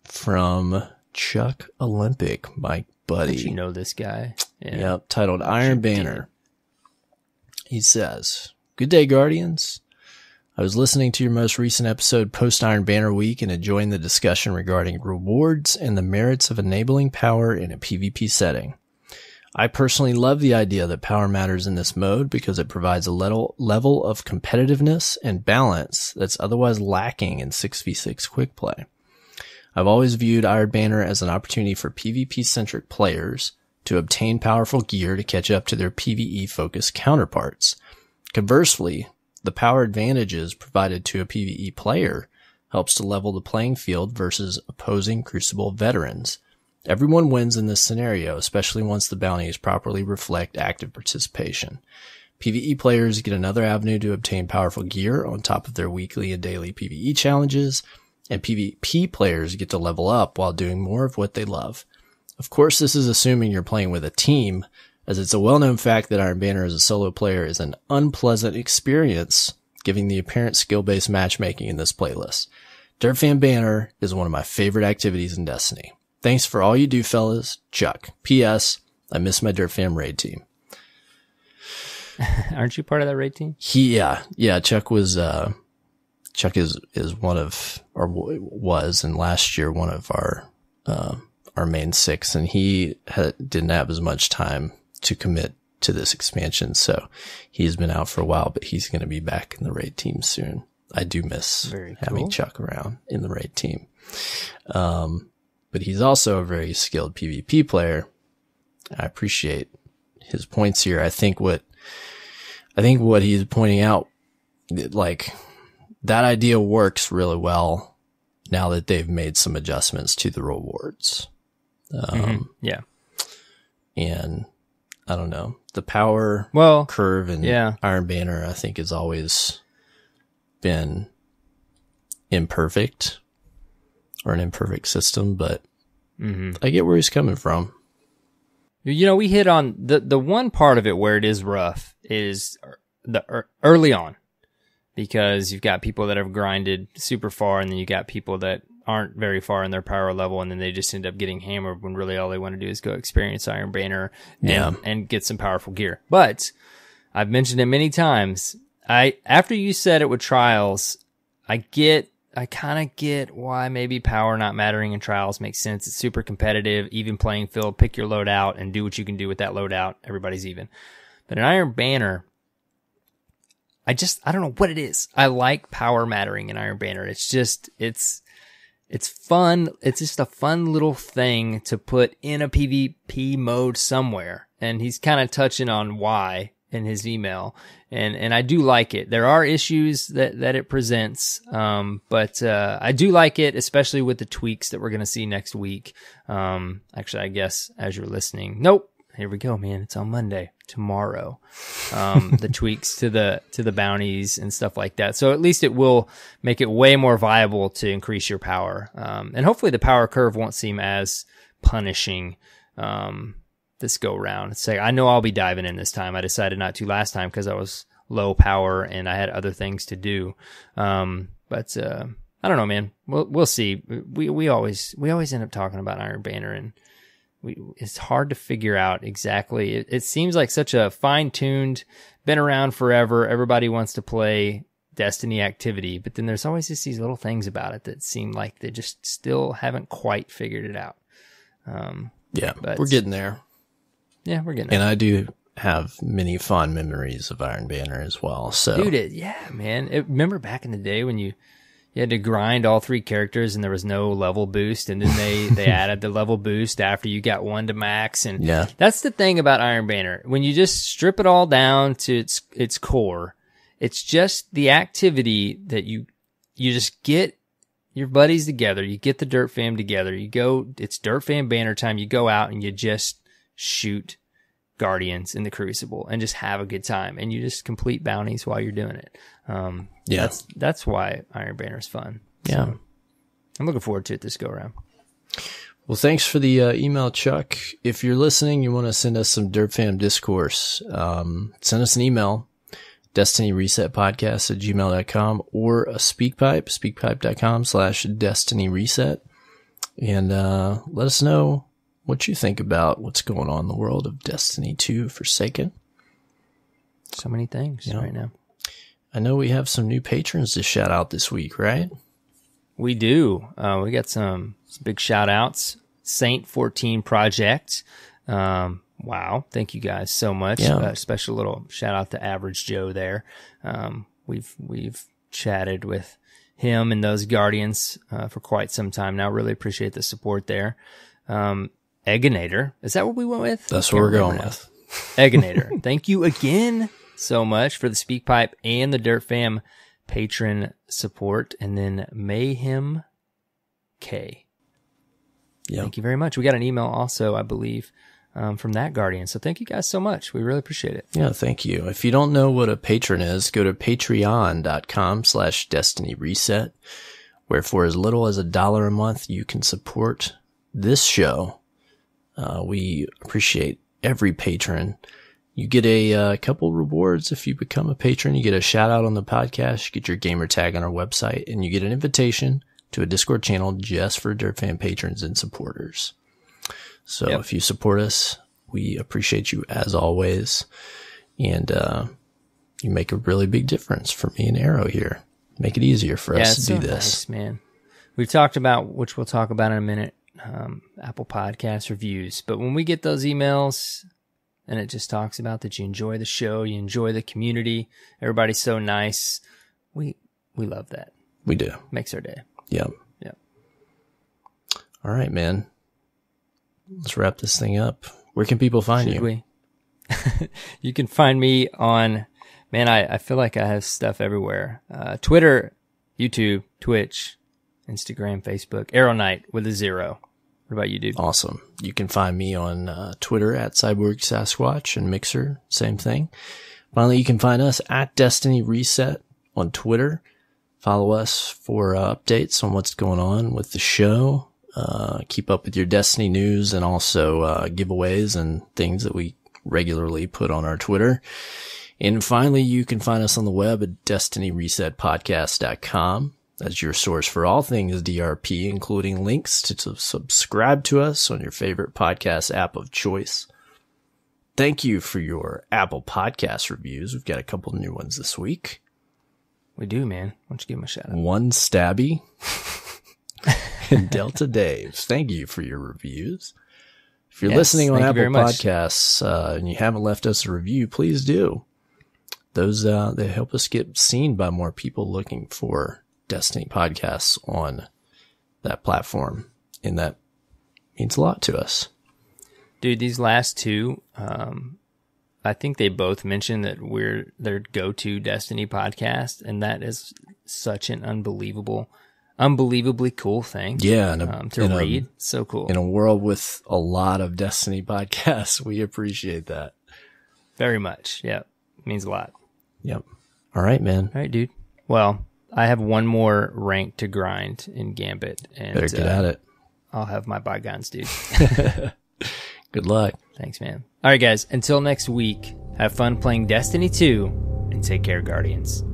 from Chuck Olympic, my buddy. Don't you know this guy? Yeah. Yep, titled Iron Banner. He says, "Good day, Guardians. I was listening to your most recent episode post Iron Banner week and enjoying the discussion regarding rewards and the merits of enabling power in a PvP setting. I personally love the idea that power matters in this mode because it provides a level of competitiveness and balance that's otherwise lacking in 6v6 quick play. I've always viewed Iron Banner as an opportunity for PvP-centric players to obtain powerful gear to catch up to their PvE-focused counterparts. Conversely, The power advantages provided to a PvE player helps to level the playing field versus opposing Crucible veterans. Everyone wins in this scenario, especially once the bounties properly reflect active participation. PvE players get another avenue to obtain powerful gear on top of their weekly and daily PvE challenges, and PvP players get to level up while doing more of what they love. Of course, this is assuming you're playing with a team, as it's a well-known fact that Iron Banner as a solo player is an unpleasant experience, given the apparent skill-based matchmaking in this playlist. Dirt Fan Banner is one of my favorite activities in Destiny. Thanks for all you do, fellas. Chuck. P.S. I miss my Dirt Fam raid team. Aren't you part of that raid team? Yeah. Chuck was, Chuck is one of, or was, and last year one of our main 6, and he didn't have as much time to commit to this expansion, so he's been out for a while, but he's going to be back in the raid team soon. I do miss having Chuck around in the raid team. But he's also a very skilled PvP player. I appreciate his points here. I think what he's pointing out, like, that idea works really well now that they've made some adjustments to the rewards. Yeah. And I don't know, the power curve and Iron Banner, I think, has always been imperfect, or an imperfect system, but I get where he's coming from. You know, we hit on the one part of it where it is rough is the early on, because you've got people that have grinded super far, and then you got people that aren't very far in their power level, and then they just end up getting hammered when really all they want to do is go experience Iron Banner and get some powerful gear. But I've mentioned it many times. After you said it with Trials, I kind of get why maybe power not mattering in Trials makes sense. It's super competitive, even playing field. Pick your loadout and do what you can do with that loadout. Everybody's even. But in Iron Banner, I don't know what it is. I like power mattering in Iron Banner. It's fun. It's just a fun little thing to put in a PvP mode somewhere. And he's kind of touching on why in his email. And I do like it. There are issues that it presents. But I do like it, especially with the tweaks that we're going to see next week. Actually, I guess as you're listening, nope. Here we go, man. It's on Monday, tomorrow. The tweaks to the bounties and stuff like that. So at least it will make it way more viable to increase your power. And hopefully the power curve won't seem as punishing, this go round. It's like, I know I'll be diving in this time. I decided not to last time because I was low power and I had other things to do. But I don't know, man. We'll see. We always end up talking about Iron Banner, and it's hard to figure out exactly. It seems like such a fine-tuned, been around forever, everybody wants to play Destiny activity, but then there's always just these little things about it that seem like they just still haven't quite figured it out. But we're getting there. Yeah, we're getting there. And I do have many fond memories of Iron Banner as well. So, dude, man. Remember back in the day when you had to grind all 3 characters and there was no level boost, and then they added the level boost after you got 1 to max. And that's the thing about Iron Banner. When you just strip it all down to its core, it's just the activity that you just get your buddies together, you get the Dirt Fam together, it's Dirt Fam Banner time, you go out and you just shoot Guardians in the Crucible and just have a good time, and you just complete bounties while you're doing it. That's why Iron Banner is fun. Yeah. So I'm looking forward to it this go around. Well, thanks for the email, Chuck. If you're listening, you want to send us some Dirt Fam discourse, send us an email, destinyresetpodcast@gmail.com, or a speakpipe, speakpipe.com/destinyreset. And let us know what you think about what's going on in the world of Destiny 2 Forsaken. So many things right now. I know we have some new patrons to shout out this week, right? We do. We got some big shout outs. Saint 14 Project. Wow. Thank you guys so much. Special little shout out to Average Joe there. We've chatted with him and those Guardians for quite some time now. Really appreciate the support there. Egginator. Is that what we went with? That's what we're going with. Egginator. Thank you again so much for the Speak Pipe and the Dirt Fam patron support. And then Mayhem K. Yep. Thank you very much. We got an email also, I believe, from that Guardian. So thank you guys so much. We really appreciate it. Yeah, thank you. If you don't know what a patron is, go to patreon.com/Destiny Reset, where for as little as $1 a month, you can support this show. We appreciate every patron. You get a couple rewards if you become a patron. You get a shout out on the podcast, you get your gamer tag on our website, and you get an invitation to a Discord channel just for Dirt Fan patrons and supporters. So if you support us, we appreciate you as always. And you make a really big difference for me and Arrow here. Make it easier for us to do this. Nice, man. We've talked about, which we'll talk about in a minute, Apple Podcast reviews. But when we get those emails and it just talks about that you enjoy the show, you enjoy the community, everybody's so nice, we love that. We do. Makes our day. Yep. Yep. All right, man. Let's wrap this thing up. Where can people find you? You can find me on, man, I feel like I have stuff everywhere. Twitter, YouTube, Twitch, Instagram, Facebook, AER0KNIGHT with a 0. What about you, dude? Awesome. You can find me on Twitter at CyborgSasquatch and Mixer, same thing. Finally, you can find us at Destiny Reset on Twitter. Follow us for updates on what's going on with the show. Keep up with your Destiny news and also giveaways and things that we regularly put on our Twitter. And finally, you can find us on the web at DestinyResetPodcast.com. That's your source for all things DRP, including links to subscribe to us on your favorite podcast app of choice. Thank you for your Apple Podcast reviews. We've got a couple new ones this week. We do, man. Why don't you give him a shout out? One Stabby and Delta Dave. Thank you for your reviews. If you're listening on Apple Podcasts and you haven't left us a review, please do. Those they help us get seen by more people looking for Destiny podcasts on that platform, and that means a lot to us. Dude, these last two, I think they both mentioned that we're their go-to Destiny podcast, and that is such an unbelievably cool thing. Yeah, to read. So cool. In a world with a lot of Destiny podcasts, we appreciate that. Very much. Yeah. It means a lot. Yep. All right, man. All right, dude. Well, I have one more rank to grind in Gambit. And better get at it. I'll have my bygones, dude. Good luck. Thanks, man. All right, guys. Until next week, have fun playing Destiny 2 and take care, Guardians.